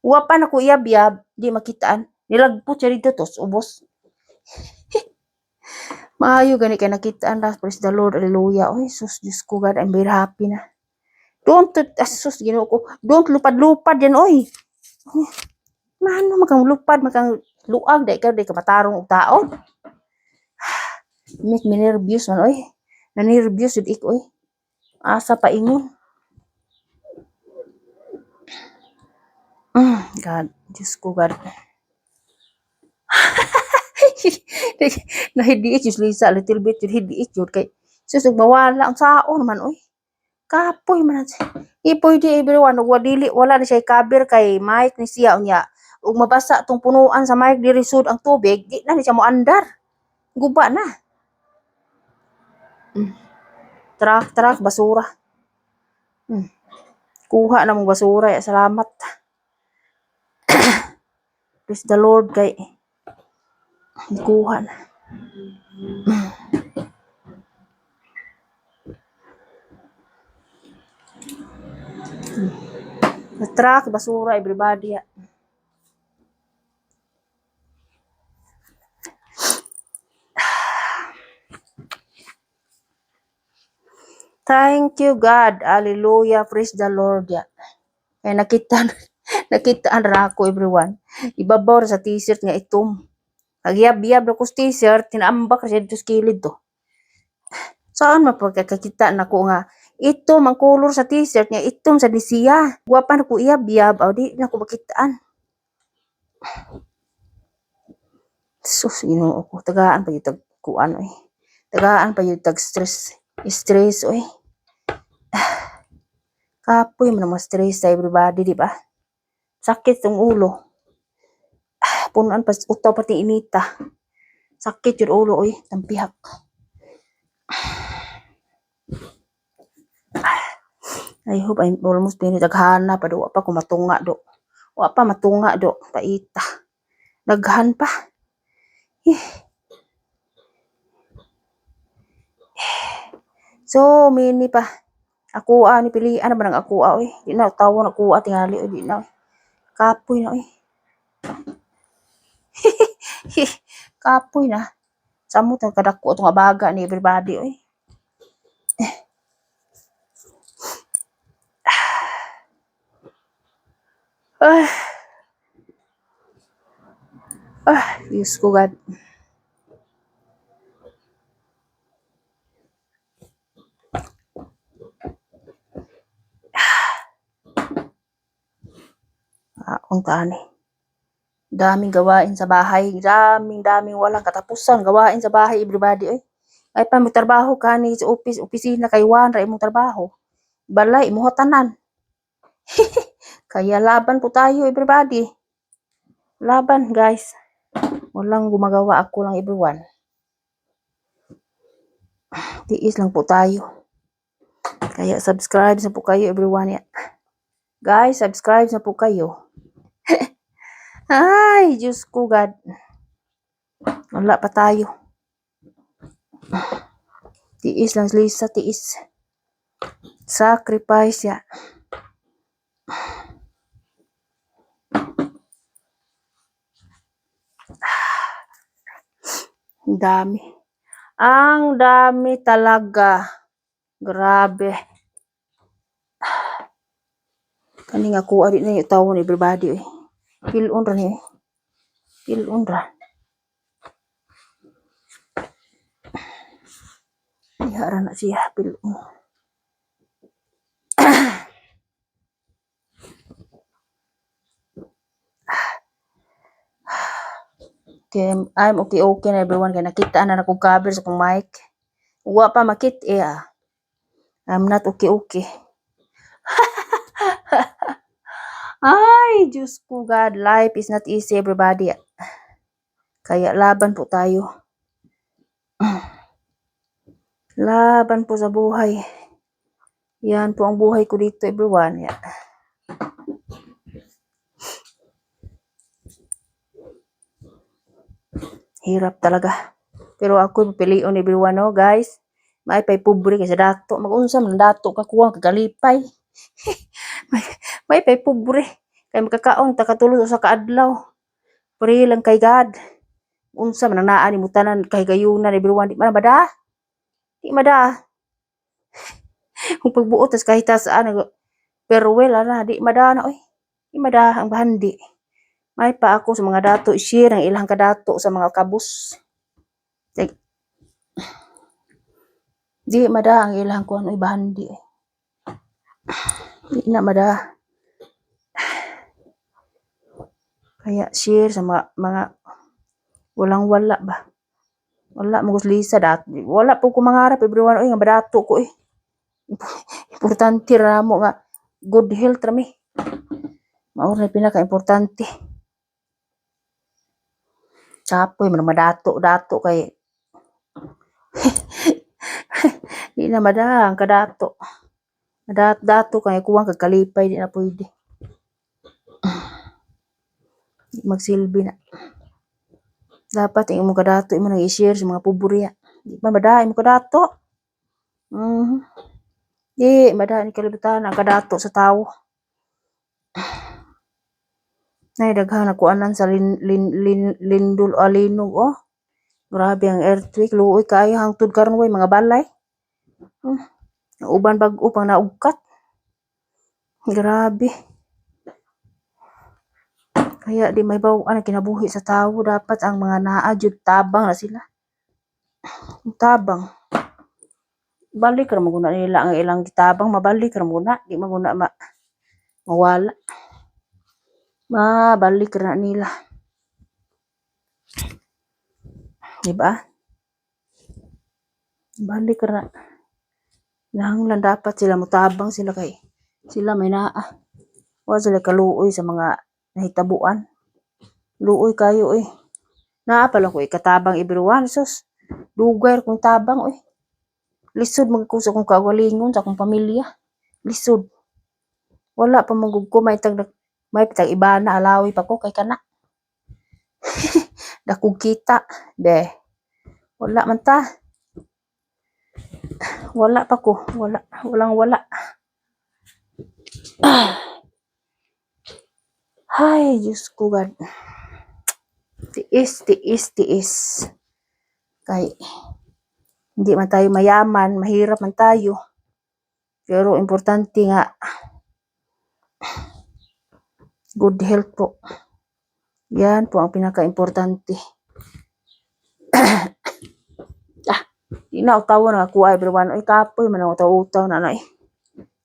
Wa pa na ko iyab-yab di makitaan. Nilagpot siya dito tos ubos. Maayo gani kay nakitaan na. Praise the Lord. Hallelujah. Oh Jesus, Diyos ko God, I'm very happy na. Don't Ginoo ko. Don't lupad-lupad yan oy. Mano makang lupad, makang luag dai ka matarong og tao. Make me nervous man oy. Na-nervous jud ik oy. Asa paingon. God, Diyos ko God. Nahidiit yung Lisa, little bit yung hidiit yun kay susog mawala ang sao naman oy. Kapoy man ipoy di everyone wadili wala na siya kabir kay Mike ni siya unya ug mabasa tong punuan sa Mike diri sud ang tubig di na siya mo andar guba na truck basura kuha na mong basura ya salamat. Praise the Lord kay kuha na. Truck basura everybody ya. Thank you God. Hallelujah. Praise the Lord ya. Kaya nakitaan ra ako everyone. Ibabaw sa t-shirt nga itom. Agyab-yab na ko t-shirt, tinaambak siya dito sa kilid to. Saan mapagkakita na ko nga, itom ang color sa t-shirt niya, itom sa disiya. Guwapa na ko iyab-yab, di na ko makitaan. Sus, Ginoo ko, tagaan pa yung tagkuan, oy. Tagaan pa yung tag-stress, oy. Kapoy mo naman stress sa everybody, di ba? Sakit yung ulo. Punuan pa, utaw pati inita. Sakit yung ulo, oy, tampihak. I hope I'm almost finished. Daghana pa do. Wa pa matunga do. Wa pa matunga do. Paita. Daghan pa. So many pa. Ako ni pilian naman ang ako oy. Di na tawon ako tingali oy di na. Kapoy na oy. Kapoy na. Samot ang kadako itong abaga ni everybody oy. Diyos ko God. Kung tani. Daming gawain sa bahay. Daming walang katapusan gawain sa bahay everybody oy. Ay pa mo trabaho ka ni sa office, opisina kay Juan ra imong trabaho. Balay mo tanan. Kaya laban po tayo everybody. Laban guys. Walang gumagawa ako lang everyone. Tiis lang po tayo. Kaya subscribe na po kayo everyone. Guys, subscribe na po kayo. Ay, Diyos ko God. Wala pa tayo. Tiis lang Lisa, tiis. Sacrifice ya. Ang dami talaga. Grabe. Kaning ako adi na yung tawon everybody. Pilon ra ni. Pilon ra. Ihara na siya pilon. Okay, I'm okay na everyone kaya nakita na akong cover sa akong mic. Wa pa makit I'm not okay. Ay, Diyos ko God, life is not easy everybody. Kaya laban po tayo. Laban po sa buhay. Yan po ang buhay ko dito everyone. Hirap talaga. Pero ako pipilion everyone no guys. May pay pobre kay sa dato. Mag-unsa man dato ka kuwang kagalipay. may pay pobre. Kay makakaon ta katulog sa kaadlaw. Pray lang kay God. Unsa man naa ni mutanan kay gayunan everyone di man bada. Di mada. Kung pagbuot tas kahit saan pero well ana di mada na oy. Di mada ang bahandi. May pa ako sa mga dato share ang ilang kadato sa mga kabus. Di mada ang ilang kuan oy bahandi. Di na mada. Kaya share sa mga walang wala ba. Wala mo Lisa wala po ko mangarap everyone oy nga badato ko eh. Importante ra mo nga good health ra mi. Mao na pinaka-importante. Chapoy man madato kay di na mada ang kadato. Dato kay kuwang kagkalipay di na pwede. Magsilbi na. Dapat yung mga kadato imo nang i-share sa mga pobre. Di man mada imo kadato. Di mada ni kalibutan ang kadato sa tawo. Nay daghan ako anan sa lindol alinog Grabe ang earthquake luoy kayo hangtod karon way mga balay. Uban bag-o pang naugkat. Grabe. Kaya di may baw kinabuhi sa tawo dapat ang mga naa jud tabang na sila. Tabang. Balik ra maguna nila ang ilang gitabang mabalik ra muna di maguna mawala. Mabalik ra nila. Diba? Balik ra. Nahanglan dapat sila mutabang sila kay sila may naa. Wa sila kaluoy sa mga nahitabuan. Luoy kayo Naa pa lang ko katabang everyone sus. Dugay kung tabang Lisod magkusa kong kagalingon sa akong pamilya. Lisod. Wala pa magug ko may pitag iba na alawi pa ko kay kana. Dakog kita. Be. Wala man ta. Wala pa ko. Wala. Walang wala. Ay, Diyos ko God. Tiis, tiis, tiis. Kay, hindi man tayo mayaman, mahirap man tayo. Pero importante nga, good health po. Yan po ang pinaka-importante. Di na utaw na ako everyone. Ay, kapoy man ang utaw-utaw na na eh.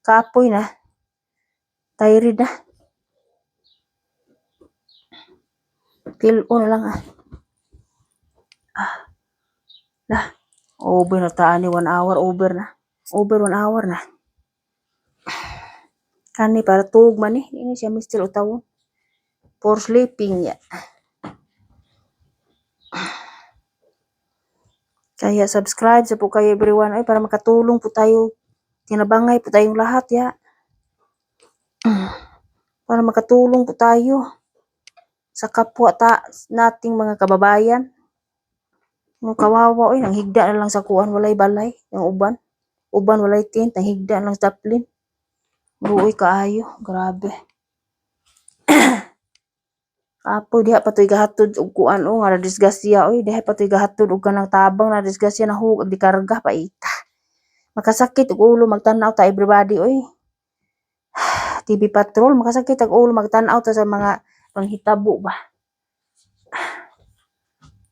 Kapoy na. Tired na. Kilo na lang ah. Lah. Over na taan ni 1 hour. Over na. Over 1 hour na. Kani para tug man eh. Ini siya mistil utawon. For sleeping ya. Kaya subscribe sa po kayo everyone ay para makatulong po tayo. Tinabangay po tayong lahat ya. Para makatulong po tayo sa kapwa nating mga kababayan. Yung kawawa oy nang higda na lang sa kuan walay balay yung uban. Uban walay tent nang higda na lang sa taplin. Buoy kaayo, grabe. Apo diha patoy gahatod og kuan o nga disgasya oy diha patoy gahatod og kanang tabang na disgasya na hug di karga paita. Makasakit og ulo magtan-aw ta everybody oy. TV Patrol makasakit ang ulo magtan-aw ta sa mga panghitabo ba.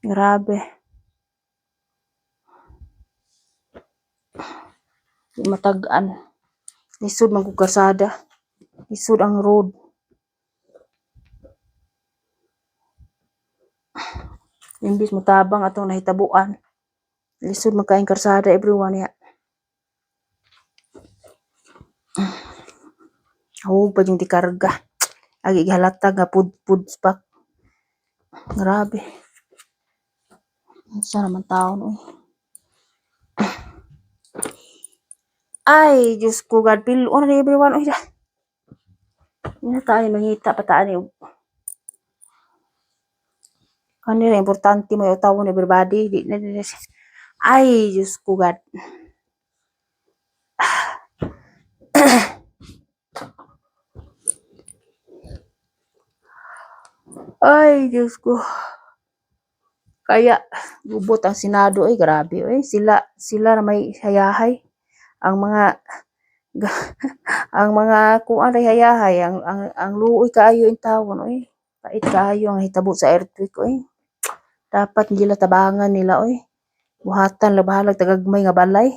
Grabe. Di matag-an. Lisod man kog karsada. Lisod ang road. Imbis mo tabang atong nahitabuan. Lisod magkaing karsada everyone ya. Hug pa yung dikarga. Agi gihalata nga pud spak. Grabe. Sa naman taon oy. Ay, Diyos ko God, pilo na everyone oy. Ina tayo mangita pataan ni kanila importante mo utawon everybody di na ay Diyos ko God. Ay Diyos ko. Kaya gubot ang Senado ay grabe oy sila na may hayahay ang mga ang mga kuan ay hayahay ang luoy kaayo in tawon oy pait kaayo ang hitabo sa earthquake oy. Dapat nila tabangan nila oy. Buhatan la bahalag tagagmay nga balay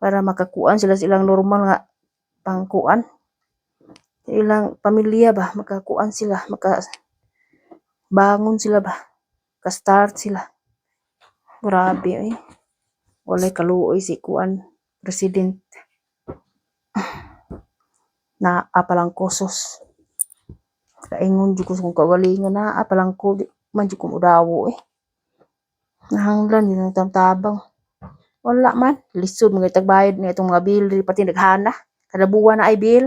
para makakuan sila silang normal nga pangkuan. Ilang pamilya ba makakuan sila bangon sila ba ka-start sila. Grabe oy. Walay kaluoy si kuan president na apalang kosos. Kaingon jud ko kung kagalingon na apalang ko man jud ko mudawo eh. Nahanglan yun ang tabang. Wala man. Lisod mga tagbayad na itong mga bill. Pati naghana. Kada buwan na ay bill.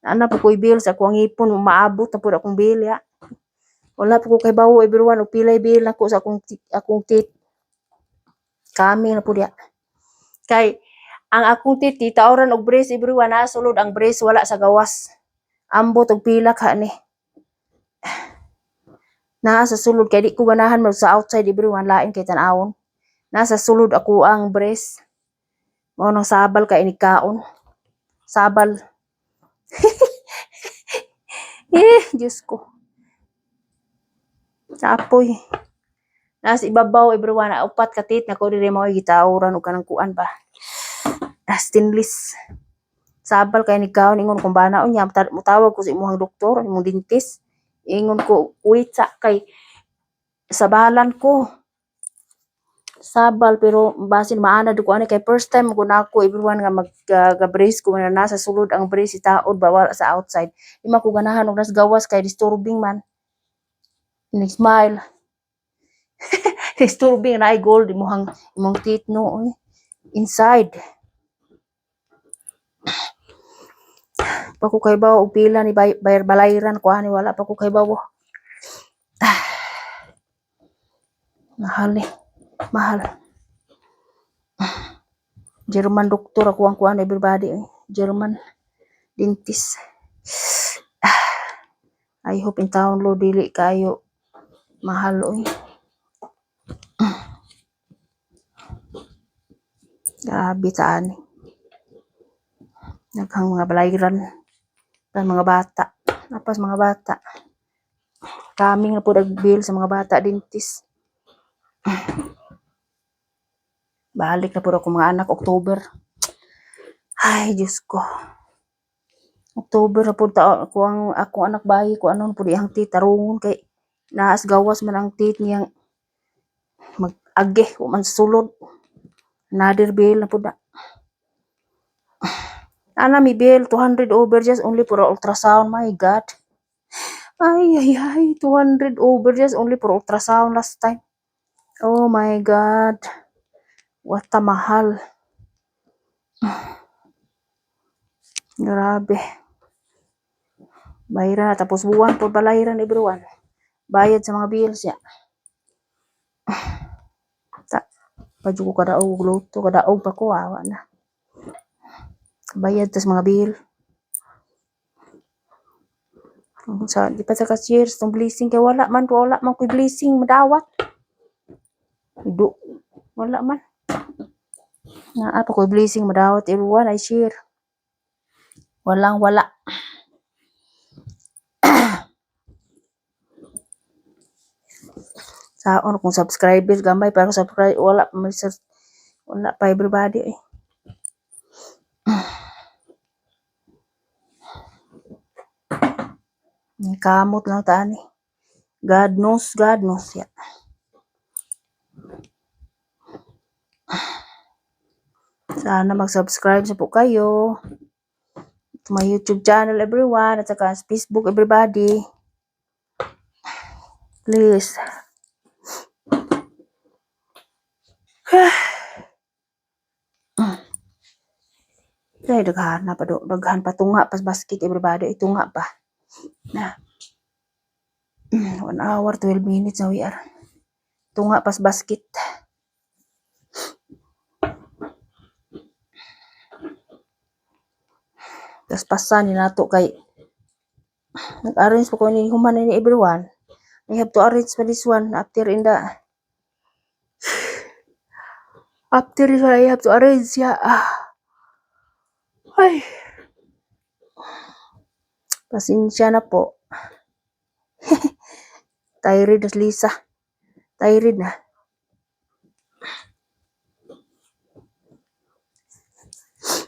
Ano po ko'y bill sa akong ipon. Maabot na po akong bill ya. Wala po ko kay bawo everyone. O pilay bill na ko sa akong tit. Kami na po diya. Kay ang akong tit titaoran og brace everyone na sulod ang brace wala sa gawas. Ambot og pila ka ni. Nasa sulod kay di ko ganahan mo sa outside everyone lain kay tan-awon. Nasa sulod ako ang breast. Mao nang sabal kay ni kaon. Sabal. Diyos ko. Apoy. Nasa ibabaw everyone na upat katit na ko diri mao gitawran og kanang kuan ba. Stainless. Sabal kay ni kaon ingon kung bana unya mutawag ko sa imong doktor, imong dentist. Ingon ko wait sa kay sabalan ko. Sabal pero basin maana ko ani kay first time ko nako everyone nga mag-brace ko na nasa sulod ang brace itaod bawal sa outside. Di man ko ganahan og nas gawas kay disturbing man. Ni-smile. Disturbing na ay gold imong teeth no oy. Inside. Pa ko kay bawo og pila ni bayar balayran ko ani wala pa ko kay bawo. Mahal eh. Mahal. German doktor ako ang kuan everybody. German dentist. I hope in taon lo dili kayo mahal oy. Grabe taan. Naghang mga balayran tan mga bata. Napas mga bata. Kaming na po bill sa mga bata dentist. Balik na po ako mga anak October. Ay, Diyos ko. October na po taon ko ang akong anak bayi ko anon po diyang titarungon kay naas gawas man ang tit niyang mag-age ko man sulod. Another bill na po na. Ana mi bill 200 over just only for ultrasound. My God. Ay, 200 over just only for ultrasound last time. Oh my God. What a mahal. Grabe. Bayaran na tapos buwan po balayaran everyone. Bayad sa mga bills ya. Padyo ko kadaog luto, kadaog pa ko awa na. Bayad tas mga bill. Sa di pa sa cashiers tong blessing kay wala man ko blessing madawat. Wala man. Naa pa ko blessing madawat everyone I share. Wala. Saon kung subscribers gamay para subscribe wala pa everybody eh. Kamot lang taan eh. God knows ya. Sana mag-subscribe sa po kayo. To my YouTube channel everyone at saka sa Facebook everybody. Please. Ay, daghan pa tunga pas basket everybody itunga pa. Na. 1 hour 12 minutes na we are. Tunga pas basket. Tas pasan ni nato kay nag-arrange po ko ni human ni everyone. I have to arrange for this one after this one I have to arrange ya. Ay. Pasensya na po. Tired na Lisa. Tired na.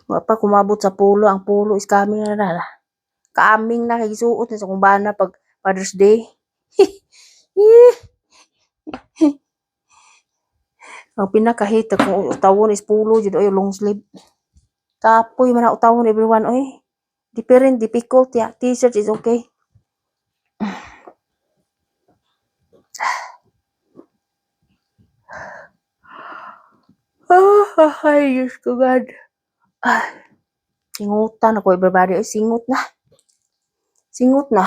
Wapa kumabot sa pulo. Ang pulo is coming na. Kaming na kay suot na sa kumbana pag Father's Day. Ang pinakahita kung utawon is pulo jud oy long sleeve. Kapoy man ang utawon everyone oy. Difficult ya. T-shirt is okay. Ay, Diyos ko God. Singutan ako everybody. Ay, singut na.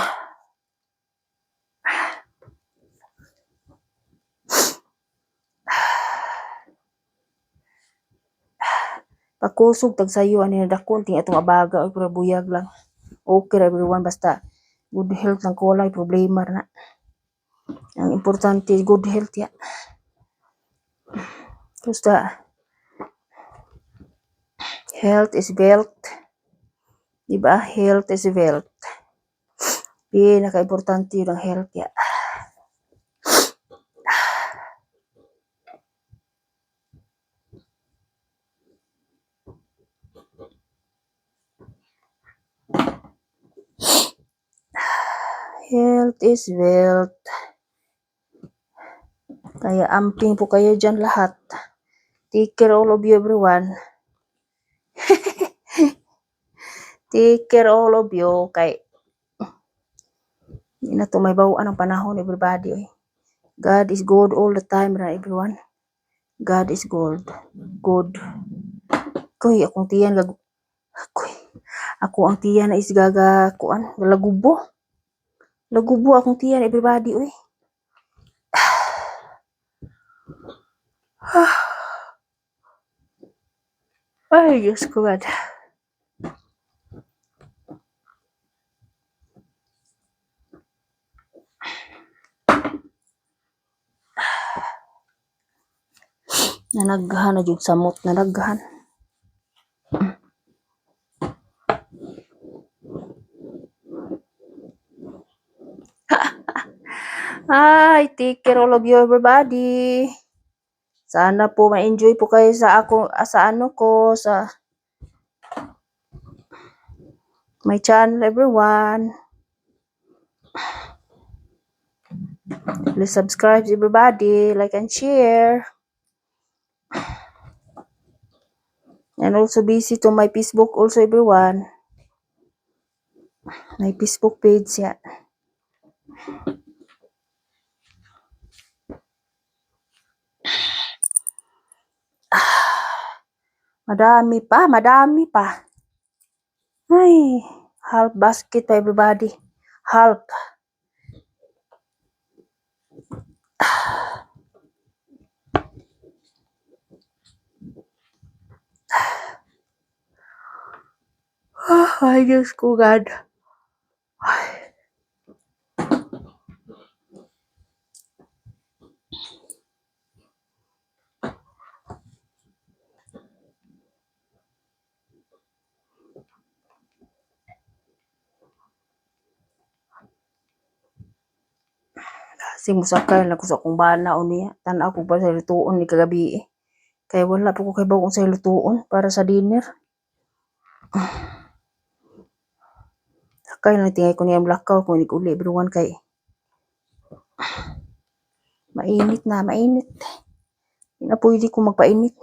Pagkusog tag sayo ani nadakon ting atong abaga o pero buyag lang. Okay everyone basta good health lang ko walay problema na. Ang importante good health ya. Basta health is wealth. Diba? Health is wealth. Pinaka-importante yun ang health ya. Health is wealth. Kaya amping po kayo dyan lahat. Take care all of you everyone. Take care all of you. Kay hindi na to may bawaan ang panahon everybody. God is good all the time na everyone. God is good. Good. Koy akong tiyan ako ang tiyan na is kuan lagubo akong tiyan everybody oy. Ay, Diyos ko God. Nanaghan na jud samot, nanaghan. Hi, take care all of you everybody. Sana po ma-enjoy po kayo sa sa ano ko, sa my channel everyone. Please subscribe everybody, like and share. And also visit to my Facebook also everyone. My Facebook page yan. Madami pa. Ay, half basket pa everybody. Half. Ay, Diyos ko God. Ay. Kasi musakay lang ko sa akong bana o niya. Tanaw ko pa sa lutuon ni kagabi eh. Kaya wala po ko kay bagong sa lutuon para sa dinner. Sakay lang tingay ko niya lakaw kung hindi uli everyone kay mainit na, mainit. Hindi na pwede ko magpainit.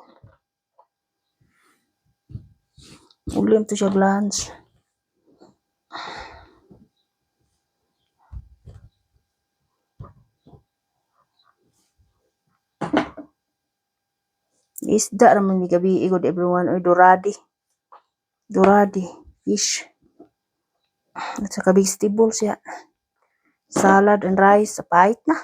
Ulim to siya lunch. Isda naman ni gabi igod everyone or doradi. Doradi fish. At saka vegetables ya. Salad and rice. Pahit na.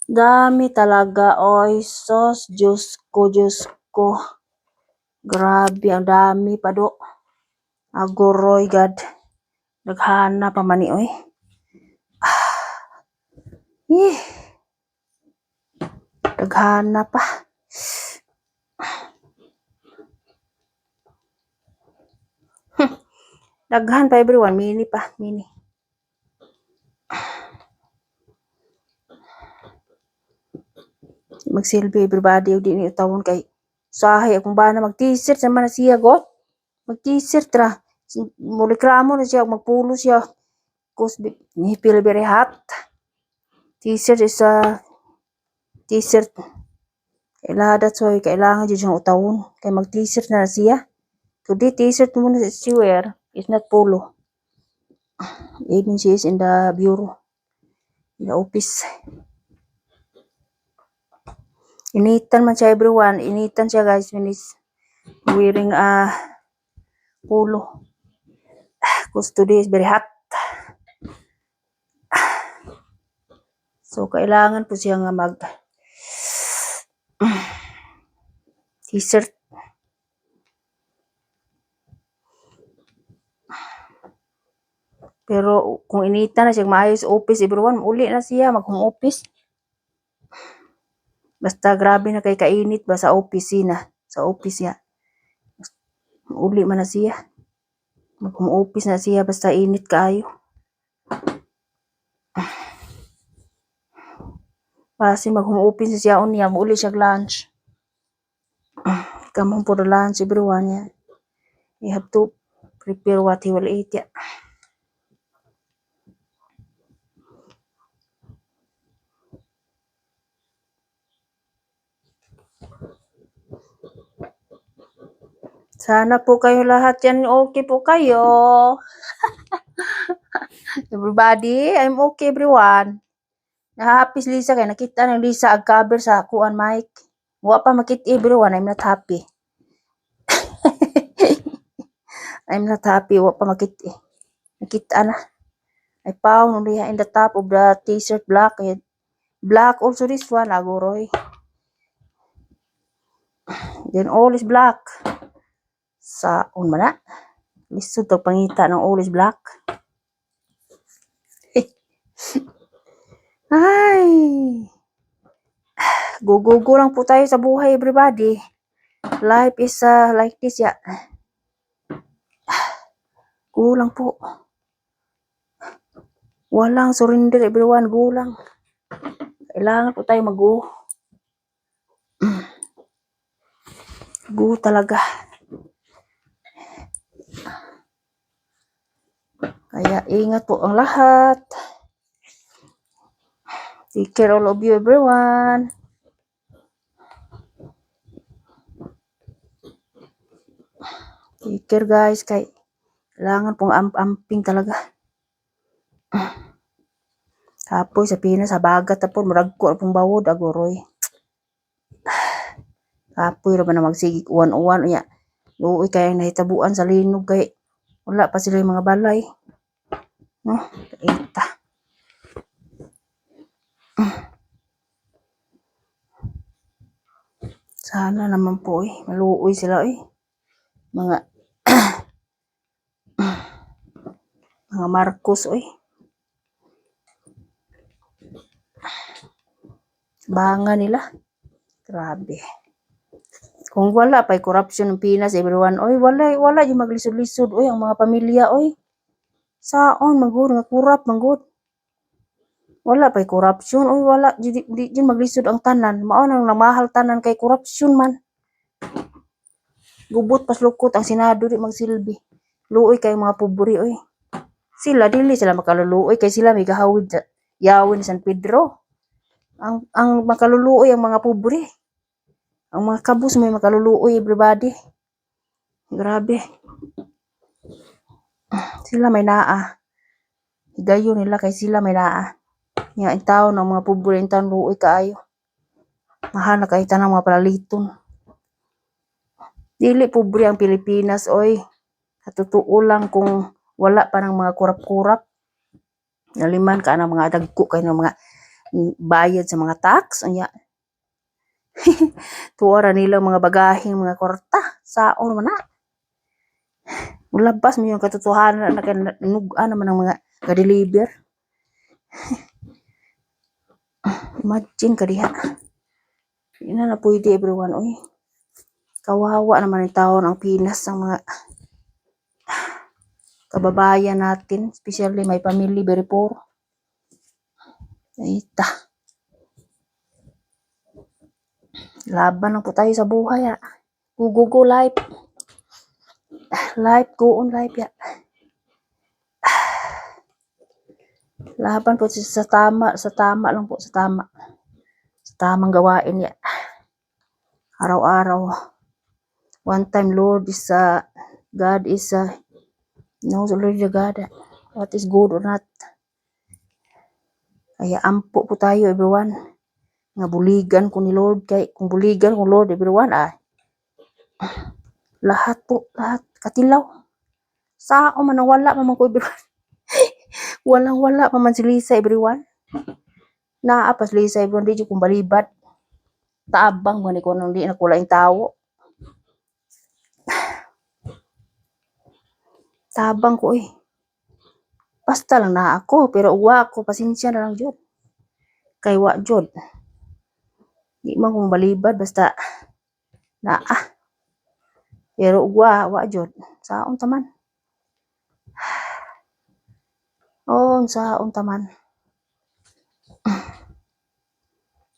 Dami talaga. Oy, sos. Diyos ko. Grabe, ang dami pa do. Agoroy, God. Naghana pa mani, oy. Naghana pa. Daghan pa everyone. Mini pa. Mini. Magsilbi everybody. Di ni utawon kay sahay akong bana mag-t-shirt sa man siya go. Mag-t-shirt ra. Mulikramo na siya. Magpulo siya. Cause ni feel very hot. T-shirt is a t-shirt. That's why kailangan dyan siyang utawon. Kaya mag-t-shirt na siya. Today t-shirt muna si wear. It's not polo. Even she is in the bureau. In the office. Initan man siya everyone. Initan siya guys when he's wearing a polo. Because today is very hot. So kailangan po siya nga mag t-shirt. Pero kung initan na siya maayos office everyone, uli na siya mag-home office. Basta grabe na kay kainit ba sa office na. Sa office ya. Uli man na siya. Mag-home office na siya basta init kaayo. Kasi mag-home office na siya unya, uli siya lunch. Come home for the lunch everyone ya. You have to prepare what he will eat ya. Sana po kayo lahat yan okay po kayo. Everybody, I'm okay everyone. Happy Lisa kay nakita ng Lisa ag cover sa kuan mic. Wa pa makita everyone, I'm not happy. I'm not happy, wa pa makita. Nakita na. I found only in the top of the t-shirt black. Black also this one, agoroy. Then all is black. Saon man na. Lisod to pangita ng all is black. Ay. Go lang po tayo sa buhay, everybody. Life is like this, ya. Go lang po. Walang surrender, everyone. Go lang. Kailangan po tayo mag-go. Go talaga. Kaya ingat po ang lahat. Take care all of you, everyone. Take care, guys. Kailangan pong amping talaga. Kapoy sa Pinas, sa bagat na po, maragko na pong bawod, agoroy. Kapoy na ba na magsigig uwan-uwan, uya. Luoy kaya nahitabuan sa linog, kay wala pa sila yung mga balay. No? Ita. Sana naman po maluoy sila Mga mga Marcos Banga nila. Grabe. Kung wala pa corruption ng Pinas, everyone, wala yung maglisod-lisod, ang mga pamilya, saon, manggod, nga kurap, manggod. Wala pa corruption, wala, di maglisod ang tanan. Mao nang namahal tanan kay corruption man. Gubot pas lukot ang Senado, di magsilbi. Luoy kay mga pobre, Sila, dili sila makaluluoy, kay sila may gahawid sa yawin San Pedro. Ang makaluluoy ang mga pobre. Ang mga kabus may makaluluoy, everybody. Grabe. Sila may naa. Higayon nila kay sila may naa. Nga ang tao ng mga pobre, ang tao luoy kaayo. Mahal na kay tanang mga palaliton. Dili pobre ang Pilipinas, Katotoo lang kung wala pa ng mga kurap-kurap. Naliman ka ng mga dagko kayo ng mga bayad sa mga tax. Tuwara nila mga bagahing mga kwarta. Saon man na. Ulabas mo yung katotohanan na nugaan naman ng mga ka-deliver. Imagine ka diha. Hindi na pwede, everyone, Kawawa naman yung tao ng Pinas, ang mga kababayan natin, especially may family very poor. Ita. Laban lang po tayo sa buhay, Go life. Life, go on life, Laban po sa tama lang po, sa tama. Sa tamang gawain, Araw-araw. One time, Lord is God is knows already the God what is good or not. Kaya ampo po tayo, everyone. Nga buligan ko ni Lord. Kung buligan ko Lord, everyone, lahat katilaw. Sao man wala man ko, everyone. Wala pa man si Lisa, everyone. Naapas Lisa, everyone, di kung balibad. Taabang man ko nang di na kulaing tawo. Tabang ko, Basta lang na ako, pero uwa ako, pasensya na lang jud. Kay wa jud. Di man kung balibad, basta pero uwa, wa jud. Saon taman. Saon taman.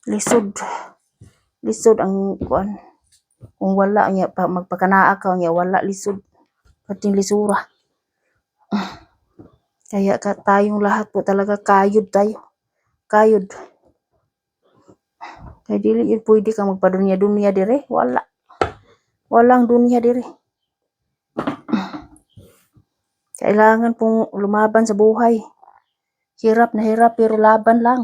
Lisod ang kuan. Kung wala niya magpakanaa ka niya, wala lisod. Pating lisura. Kaya tayong lahat po talaga kayod tayo. Kayod. Kaya dili yun pwede kang magpadunya-dunya dire. Wala. Walang dunya dire. Kailangan pong lumaban sa buhay. Hirap na hirap pero laban lang.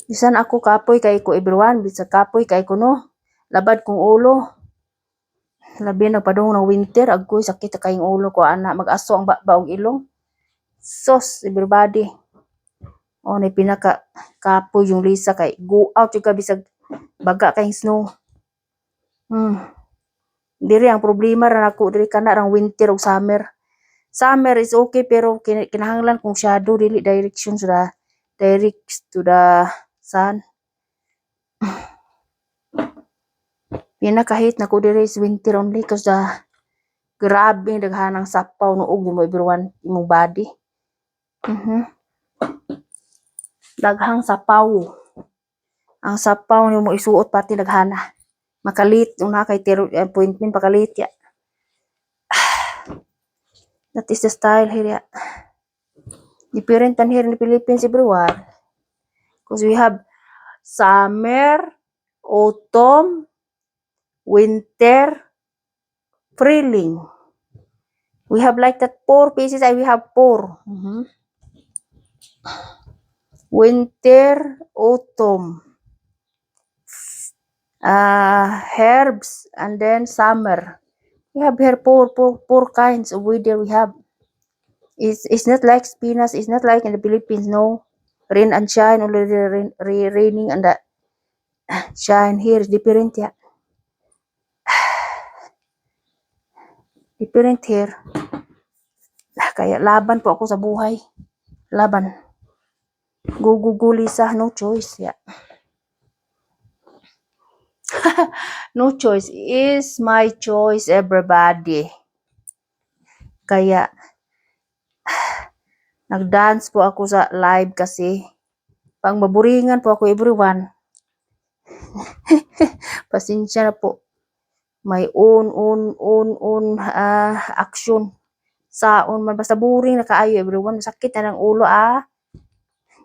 Bisan ako kapoy kay ko, everyone. Bisan kapoy kay ko, no. Labad kong ulo. Labi na padung ng winter, agoy sakit kayong ulo ko ana, mag-aso ang baong ilong. Sos, everybody. O na pinaka kapo yung Lisa kay go out yung bisag baga kayong snow. Diri ang problema ra nako diri kana rang winter ug summer. Summer is okay pero kinahanglan kung shadow dili direction sa direct to the sun. Pinakahit nako diri is winter only cause grabe daghanang sapaw nuog mo everyone imong body. Daghang sapaw. Ang sapaw nimo isuot pati daghana. Makalit una kay appointment pakalit ya. That is the style here. Different than here in the Philippines everyone. Because we have summer, autumn, winter, spring. We have like that 4 pieces. We have 4. Winter, autumn, herbs, and then summer. We have here four kinds of weather we have. It's not like Pinas. It's not like in the Philippines. No, rain and shine, only raining and shine. Here is different. Yeah, different here. Kaya laban po ako sa buhay. Laban. Go Lisa, no choice. Yeah. No choice is my choice, everybody. Kaya nagdance po ako sa live kasi pang maburingan po ako everyone. Pasensya na po. May action. Saon man basta boring na kaayo everyone. Sakit na ng ulo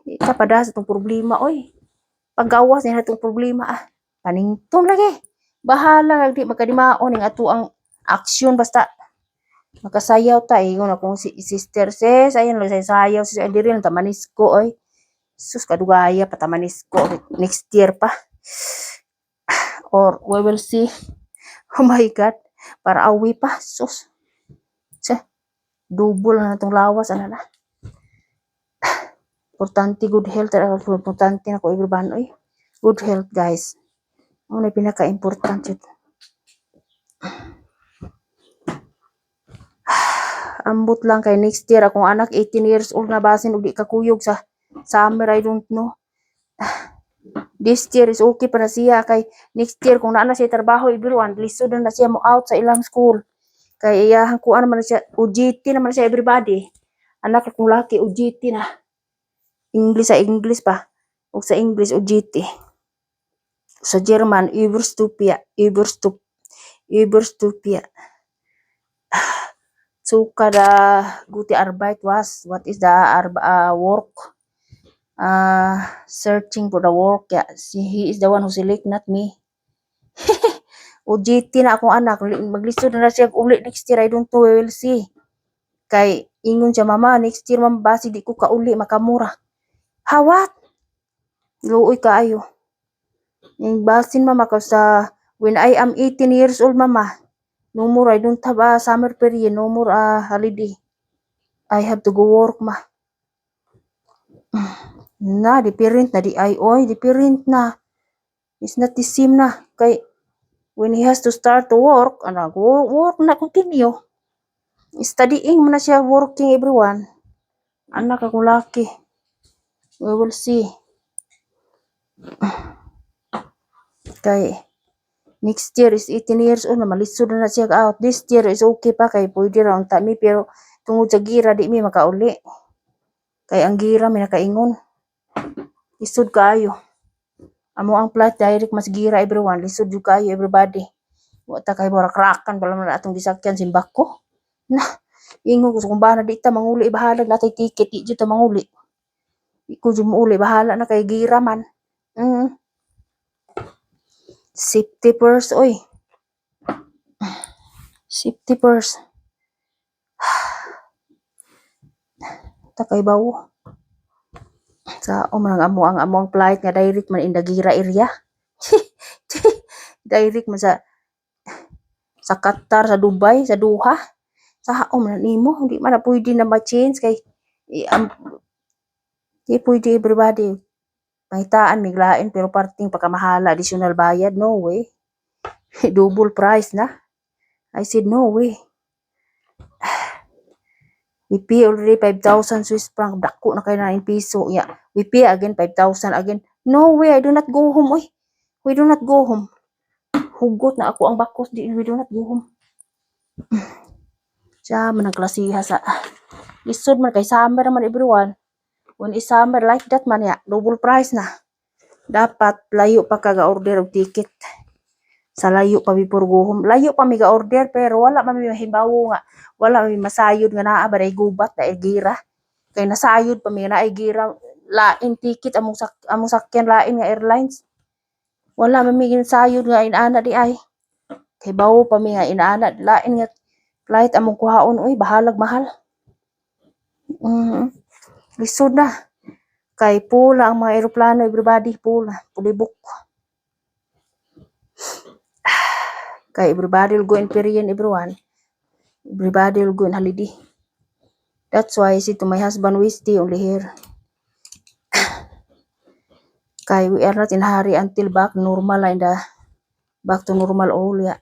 Ika pada sa itong problema oy. Paggawas na itong problema panington lagi. Bahala lagi magkadimaon ning ato ang action basta makasayaw ta ingon akong si sister sis ayon lang sayaw si diri lang tamanisco oy. Sus kadugaya pa tamanisco next year pa. Or we will see. Oh my God. Para awi pa. Sus. Double na itong lawas. Ano na. Importante good health. Importante na ko everyone. Oy. Good health guys. Ano na pinaka-importante. Ambot lang kay next year. Akong anak 18 years old na basin. Uli kakuyog sa summer. I don't know. This year is okay para siya kay next year kung naana siya trabaho everyone lisod na siya mo out sa ilang school kay iyahang kuan naman siya UGT naman siya everybody anak akong laki UGT na English sa English pa o sa English UGT sa German Überstupia so kada gute Arbeit was what is the work searching for the work. Yeah, he is the one who select, not me. OJT na akong anak. Maglisod na siya uli next year. I don't know, we will see. Kay ingon siya, mama, next year mambasi di ko kauli makamura. Hawat? Luoy kaayo. Yung basin mama ko sa when I am 18 years old mama. No more, I don't have a summer period. No more holiday. I have to go work ma. Na, different na di ay, oy, different na. It's not the same na. Kay, when he has to start to work na continue. Studying mo na siya, working everyone. Anak akong laki. We will see. Kay, next year is 18 years old na malisod na siya out. This year is okay pa kay pwede ra ang tami pero tungod sa gira di mi makauli. Kay ang gira may nakaingon. Lisod kaayo. Amo ang flight direct mas gira everyone. Lisod jud kaayo everybody. Wa ta kay borakrakan pala man atong gisakyan simbako. Na ingon ko kung bana di ta manguli bahala natay ticket di jud ta manguli. Iko jud mo uli bahala na kay gira man. Safety first oy. Safety first. Ta kay bawo. Sa ang among flight nga direct man in the gira area. Direct man sa sa Qatar, sa Dubai, sa Doha. Sa man nimo, hindi man na pwede na ma-change kay di pwede everybody. Pangitaan miglain pero parting pagkamahala, additional bayad, no way. Double price na. I said no way. We pay already 5,000 Swiss franc. Dako na kayo na in piso. Yeah. We pay again 5,000 again. No way, I do not go home. Oy. We do not go home. Hugot na ako ang bakos. We do not go home. Siya man ang klasiha sa lisod man kay summer man everyone. When is summer like that man ya, double price na. Dapat layo pa ka ga-order og ticket. Sa layo pa before go home. Layo pa mi ga-order pero wala man mi mahibawo nga. Wala mi masayod nga naa baday gubat na gira. Kay nasayod pa mi na gira lain ticket among sakyan lain nga airlines. Wala man mi ginasayod nga inaana di ay. Kay bawo pa mi nga inaana lain nga flight among kuhaon oy bahalag mahal. Lisod na. Kay pula ang mga eroplano everybody pula, pulibok. Kay everybody will go in Perian everyone. Everybody will go in holiday. That's why I said to my husband, we stay only here. Kay we are not in hurry until back normal back to normal all ya.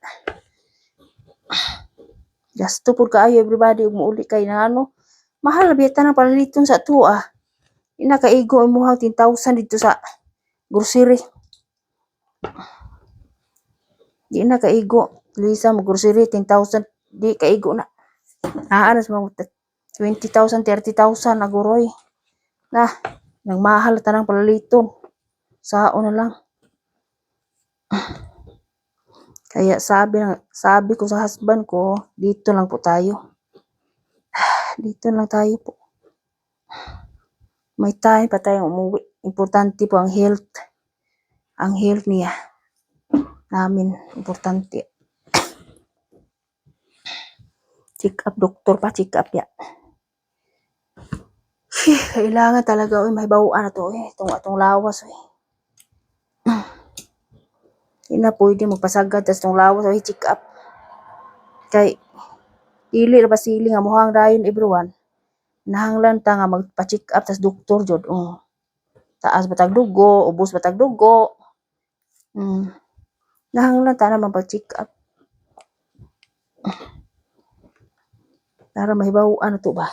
Just to pud kaayo everybody umuuli kay na ano. Mahal biya tanang palaliton sa tuwa. Ina kaigo imuhang 10,000 dito sa grocery. Di na kaigo. Lisa mo grocery 10,000 di kaigo na. Naanas mo 20,000, 30,000 na guroy. Na, nang mahal tanang palaliton. Sao na lang. Kaya sabi ko sa husband ko, dito lang po tayo. Dito lang tayo po. May time pa tayong umuwi. Importante po ang health. Ang health niya. Namin, importante. Check up, doktor pa, check up ya. Kailangan talaga, may bawaan na to, itong lawas, Hindi na pwede magpasagad, tas itong lawas, check up. Kay, dili na ba siling nga muhang dayon everyone. Nahanglan ta nga magpa-check up, tas doktor, jod, taas batag dugo, ubos batag dugo. Nahanglan ta na magpa-check up. Para mahibawaan na to ba?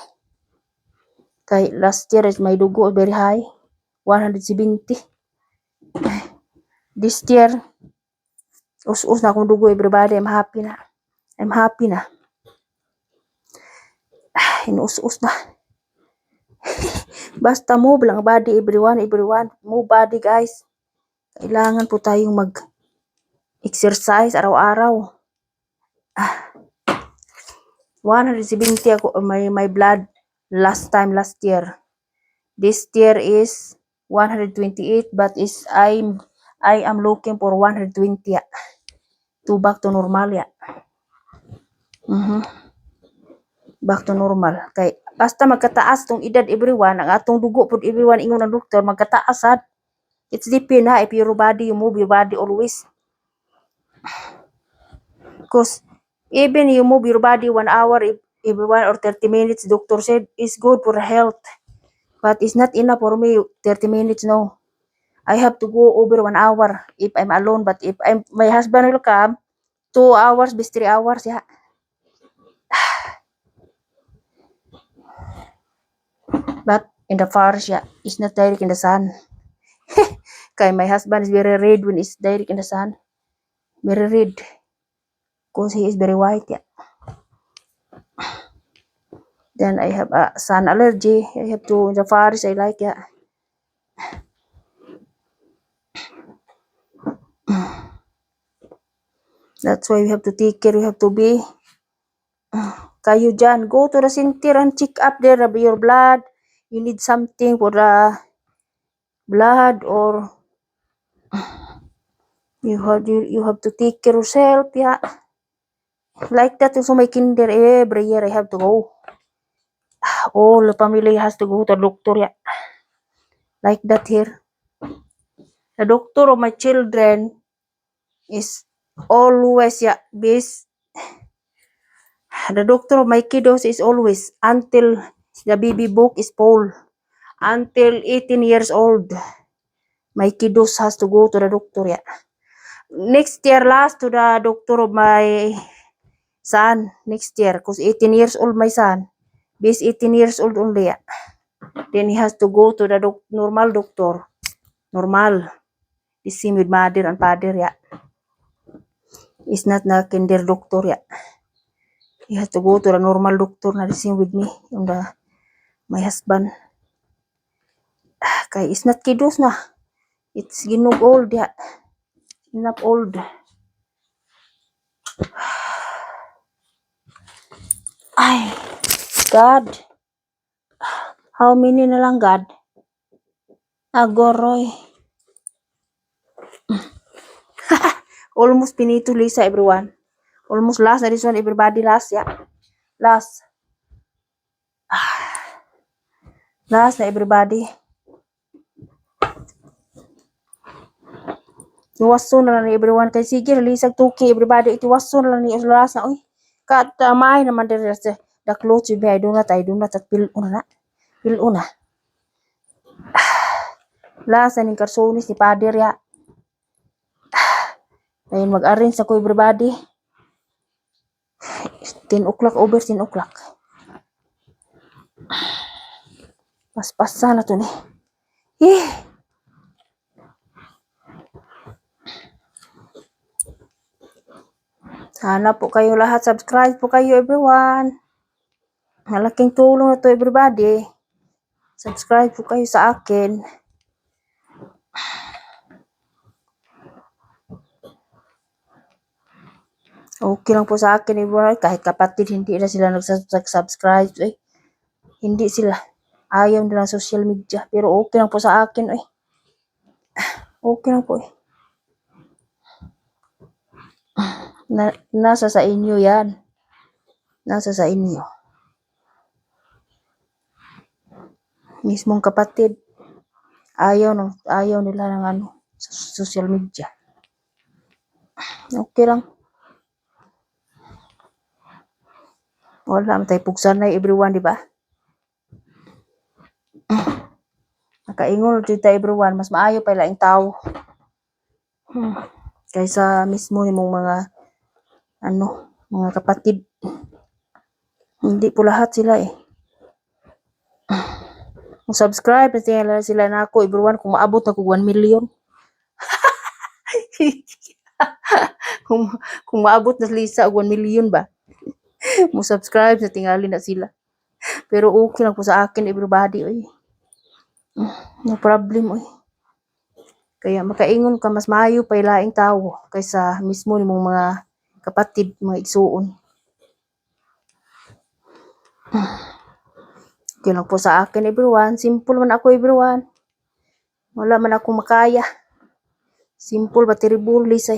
Kay last year is may dugo very high, 170. This year, us na akong dugo everybody, I'm happy na. Inuus na. Basta move lang body everyone, move body guys. Kailangan po tayong mag-exercise araw-araw. 170 ako my blood last year. This year is 128 but I am looking for 120 to back to normal ya. Back to normal. Kay basta magkataas tong edad everyone, ang atong dugo pud everyone ingon ng doktor magkataas sad. It's depend if your body, you move your body always. Because even you move your body 1 hour every 1 or 30 minutes, doctor said is good for health. But it's not enough for me 30 minutes, no. I have to go over 1 hour if I'm alone. But if my husband will come, 2 hours, 3 hours, yeah. But in the forest, yeah, it's not direct in the sun. Kay my husband is very red when it's direct in the sun. Very red. Because he is very white, yeah. Then I have a sun allergy. I have to in the forest. I like, yeah. That's why we have to take care. We have to be. Kayo dyan, go to the center and check up there your blood. You need something for the blood or you have to take care yourself, yeah. Like that also my kinder every year I have to go. All the family has to go to the doctor, yeah. Like that here. The doctor of my children is always, yeah, The doctor of my kiddos is always until the baby book is full. Until 18 years old, my kiddos has to go to the doctor. Yeah. Next year, last to the doctor of my son. Next year, because 18 years old my son. This 18 years old only. Yeah. Then he has to go to the normal doctor. Normal. The same with mother and father. Yeah. It's not na kinder doctor. Yeah. He has to go to the normal doctor na the same with me. Yung my husband. Kay it's not kiddos na. It's ginog old. Yeah. Enough old. Ay, God. How many na lang, God? Agoroy. Almost pinito, Lisa, everyone. Almost last na this one, everybody last, yeah. Last. Last na everybody. Iwaso na lang ni everyone. Kay sige, Lisa, 2K, everybody. Itiwaso na lang ni last na. Uy, katamay naman din. The clothes you be, I do not, at pilun na. Pilun na. Last na ni Karsonis, ni Pader, ya. Ayun, mag-arrange ako, everybody. 10 o'clock, over 10 o'clock. Pas-pasa na to ni. Sana po kayo lahat. Subscribe po kayo, everyone. Malaking tulong na to, everybody. Subscribe po kayo sa akin. Okay lang po sa akin, everyone. Kahit kapatid, hindi na sila nag-subscribe. Eh. Hindi sila. Ayaw nila social media. Pero okay lang po sa akin. Eh. Okay lang po. Eh. Nasa sa inyo yan. Nasa sa inyo. Mismong kapatid. Ayaw nila ng social media. Okay lang. Wala man tayo pugsanay, everyone, di ba? Nakaingol dito, everyone. Mas maayo pa laing tao. Kaysa mismo ni mong mga kapatid. Hindi po lahat sila eh. Subscribe na sila na ako, everyone, kung maabot na ko 1 million. kung maabot na Lisa 1 million ba? Mo subscribe na tingali na sila. Pero okay lang po sa akin, everybody. Oy. No problem. Oy. Kaya makaingon ka, mas maayo pa ilaing tao kaysa mismo ni mong mga kapatid, mga igsuon. Okay lang po sa akin, everyone. Simple man ako, everyone. Wala man ako makaya. Simple but terrible, Lisa.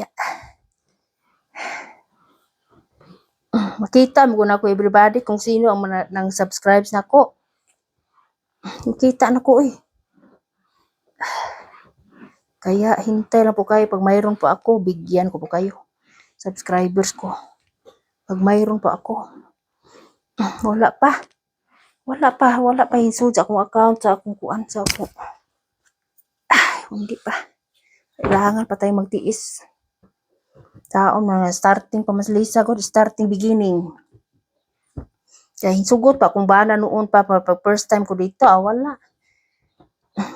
Makita mo na ako, everybody, kung sino ang nang subscribes na ko. Makita na ko, eh. Kaya hintay lang po kayo. Pag mayroon po ako, bigyan ko po kayo. Subscribers ko. Pag mayroon po ako. Wala pa. Wala pa hinsud sa akong account, sa akong kuan, sa akong. Hindi pa. Kailangan pa tayo magtiis. Taon mga starting pa mas Lisa ko, starting beginning. Kaya hinsugot pa kung bana noon pa first time ko dito, wala.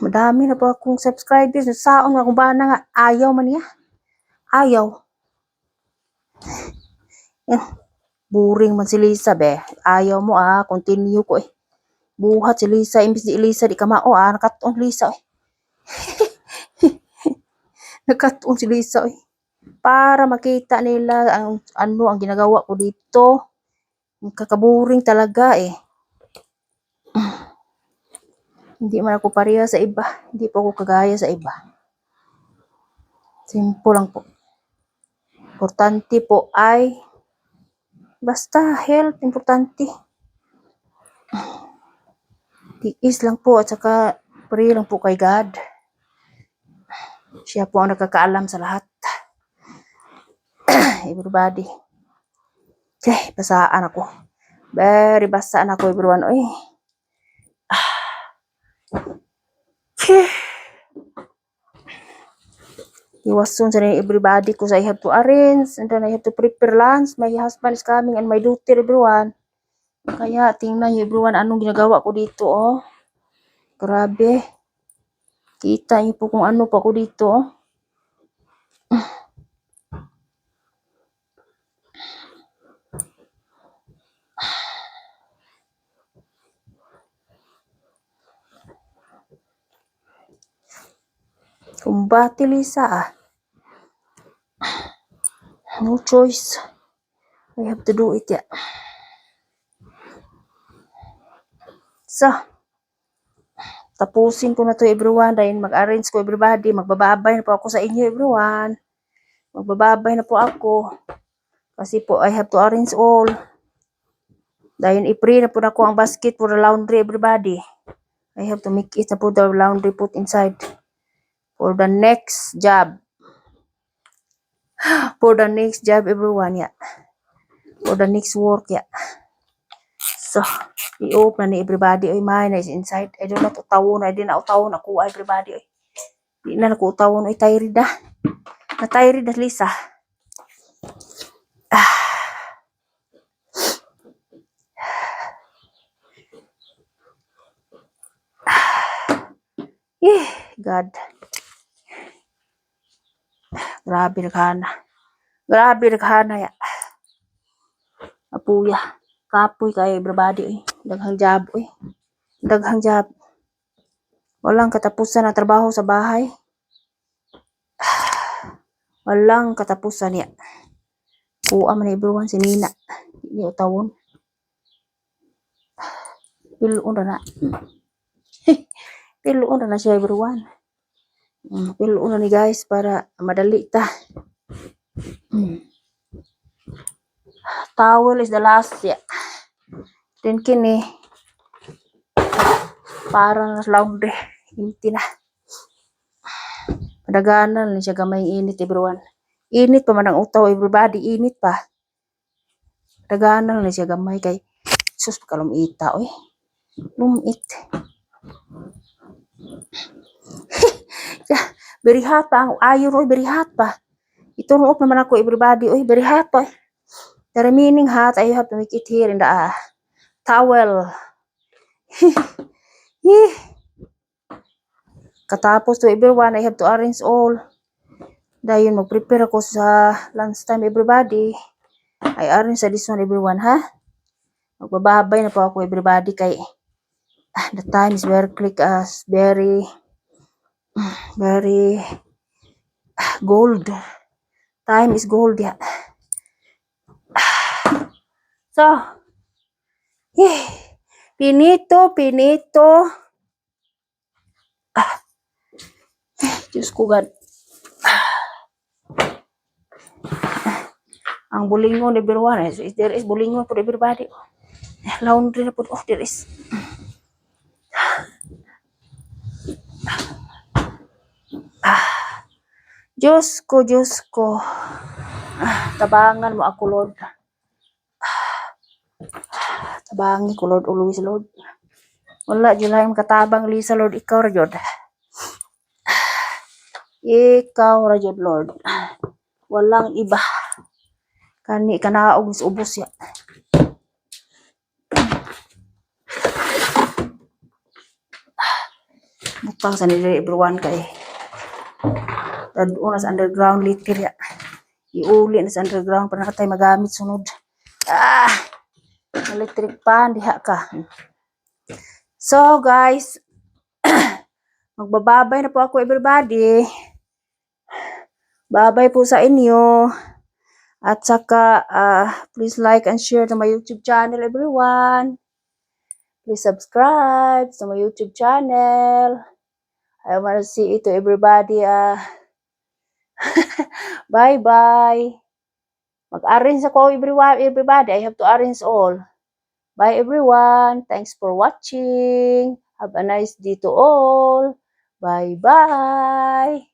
Madami na po akong subscribers. Saon nga kung bana nga, ayaw man niya. Ayaw. Boring man si Lisa, be. Ayaw mo, continue ko, eh. Buhat si Lisa, imbis di Lisa, di ka mao, nakatuon Lisa, eh. Nakatuon si Lisa, eh. Para makita nila ang ginagawa ko dito. Kakaboring talaga, eh. Hindi man ako pareha sa iba. Hindi po ako kagaya sa iba. Simple lang po. Importante po ay basta health, importante. Tiis lang po at saka pray lang po kay God. Siya po ang nakakaalam sa lahat. Everybody. Basaan ako. Very basaan ako everyone. Oy. Iwason sa everybody ko I have to arrange and then I have to prepare lunch. My husband is coming and my daughter everyone. Kaya tingnan niyo everyone anong ginagawa ko dito oh. Grabe. Kita niyo po kung ano pa ko dito oh. Kumbati Lisa ah. No choice. I have to do it yeah. So, tapusin ko na to everyone dahil mag-arrange ko everybody. Magbababay na po ako sa inyo everyone. Magbababay na po ako. Kasi po I have to arrange all. Dahil i-free na po na ko ang basket for the laundry everybody. I have to make it na po the laundry put inside. For the next job. For the next job everyone yeah. For the next work yeah. So, i-open na ni everybody. Oy, mine is inside. I don't know utawon. I didn't utawon ako everybody. Oy. Di na ako utawon. Oy, tired na. Na-tired na Lisa. God. Grabe naghana. Grabe naghana ya. Apuya. Kapoy kayo everybody. Oy. Daghang job. Oy. Daghang job. Walang katapusan na trabaho sa bahay. Walang katapusan ya. Kuha man everyone si Nina. Hindi utawon. Piluon na. Piluon na siya everyone. Piluon na ni guys para madali ta. Towel is the last ya. Then kini para na laundry. Inti na. Padaganan ni siya gamay init everyone. Init pa man ang utaw everybody. Init pa. Padaganan ni siya gamay kay sus pakalumita oy. Lumit. Very hot pa ang ayon oy, very hot pa. Ituro up naman ako everybody oy, very hot pa. The remaining hot I have to make it here in the towel. Katapos to everyone I have to arrange all. Dahil mag-prepare ako sa lunchtime everybody. I arrange sa this one everyone ha. Magbababay na po ako everybody kay the time is very quick very gold. Time is gold yeah. So, pinito. Diyos ko God. Ang bulingon everyone is there is bulingon for everybody. Laundry na po. Oh, there is. Diyos ko. Tabangan mo ako, Lord. Tabangi ko, Lord, always, Lord. Wala, July, katabang Lisa, Lord, ikaw, Rajod. Ikaw, Rajod, Lord. Walang iba. Kani, kanaog, ubos ya. Butang sa nila, everyone, kay. Doon na sa underground, litir ya. Iuli na sa underground, para nakatay magamit, sunod. Electric pan, diha ka. So, guys, magbababay na po ako, everybody. Babay po sa inyo. At saka, please like and share to my YouTube channel, everyone. Please subscribe to my YouTube channel. I want to see it to everybody. Bye-bye. Mag-arrange ako, everybody. I have to arrange all. Bye, everyone. Thanks for watching. Have a nice day to all. Bye-bye.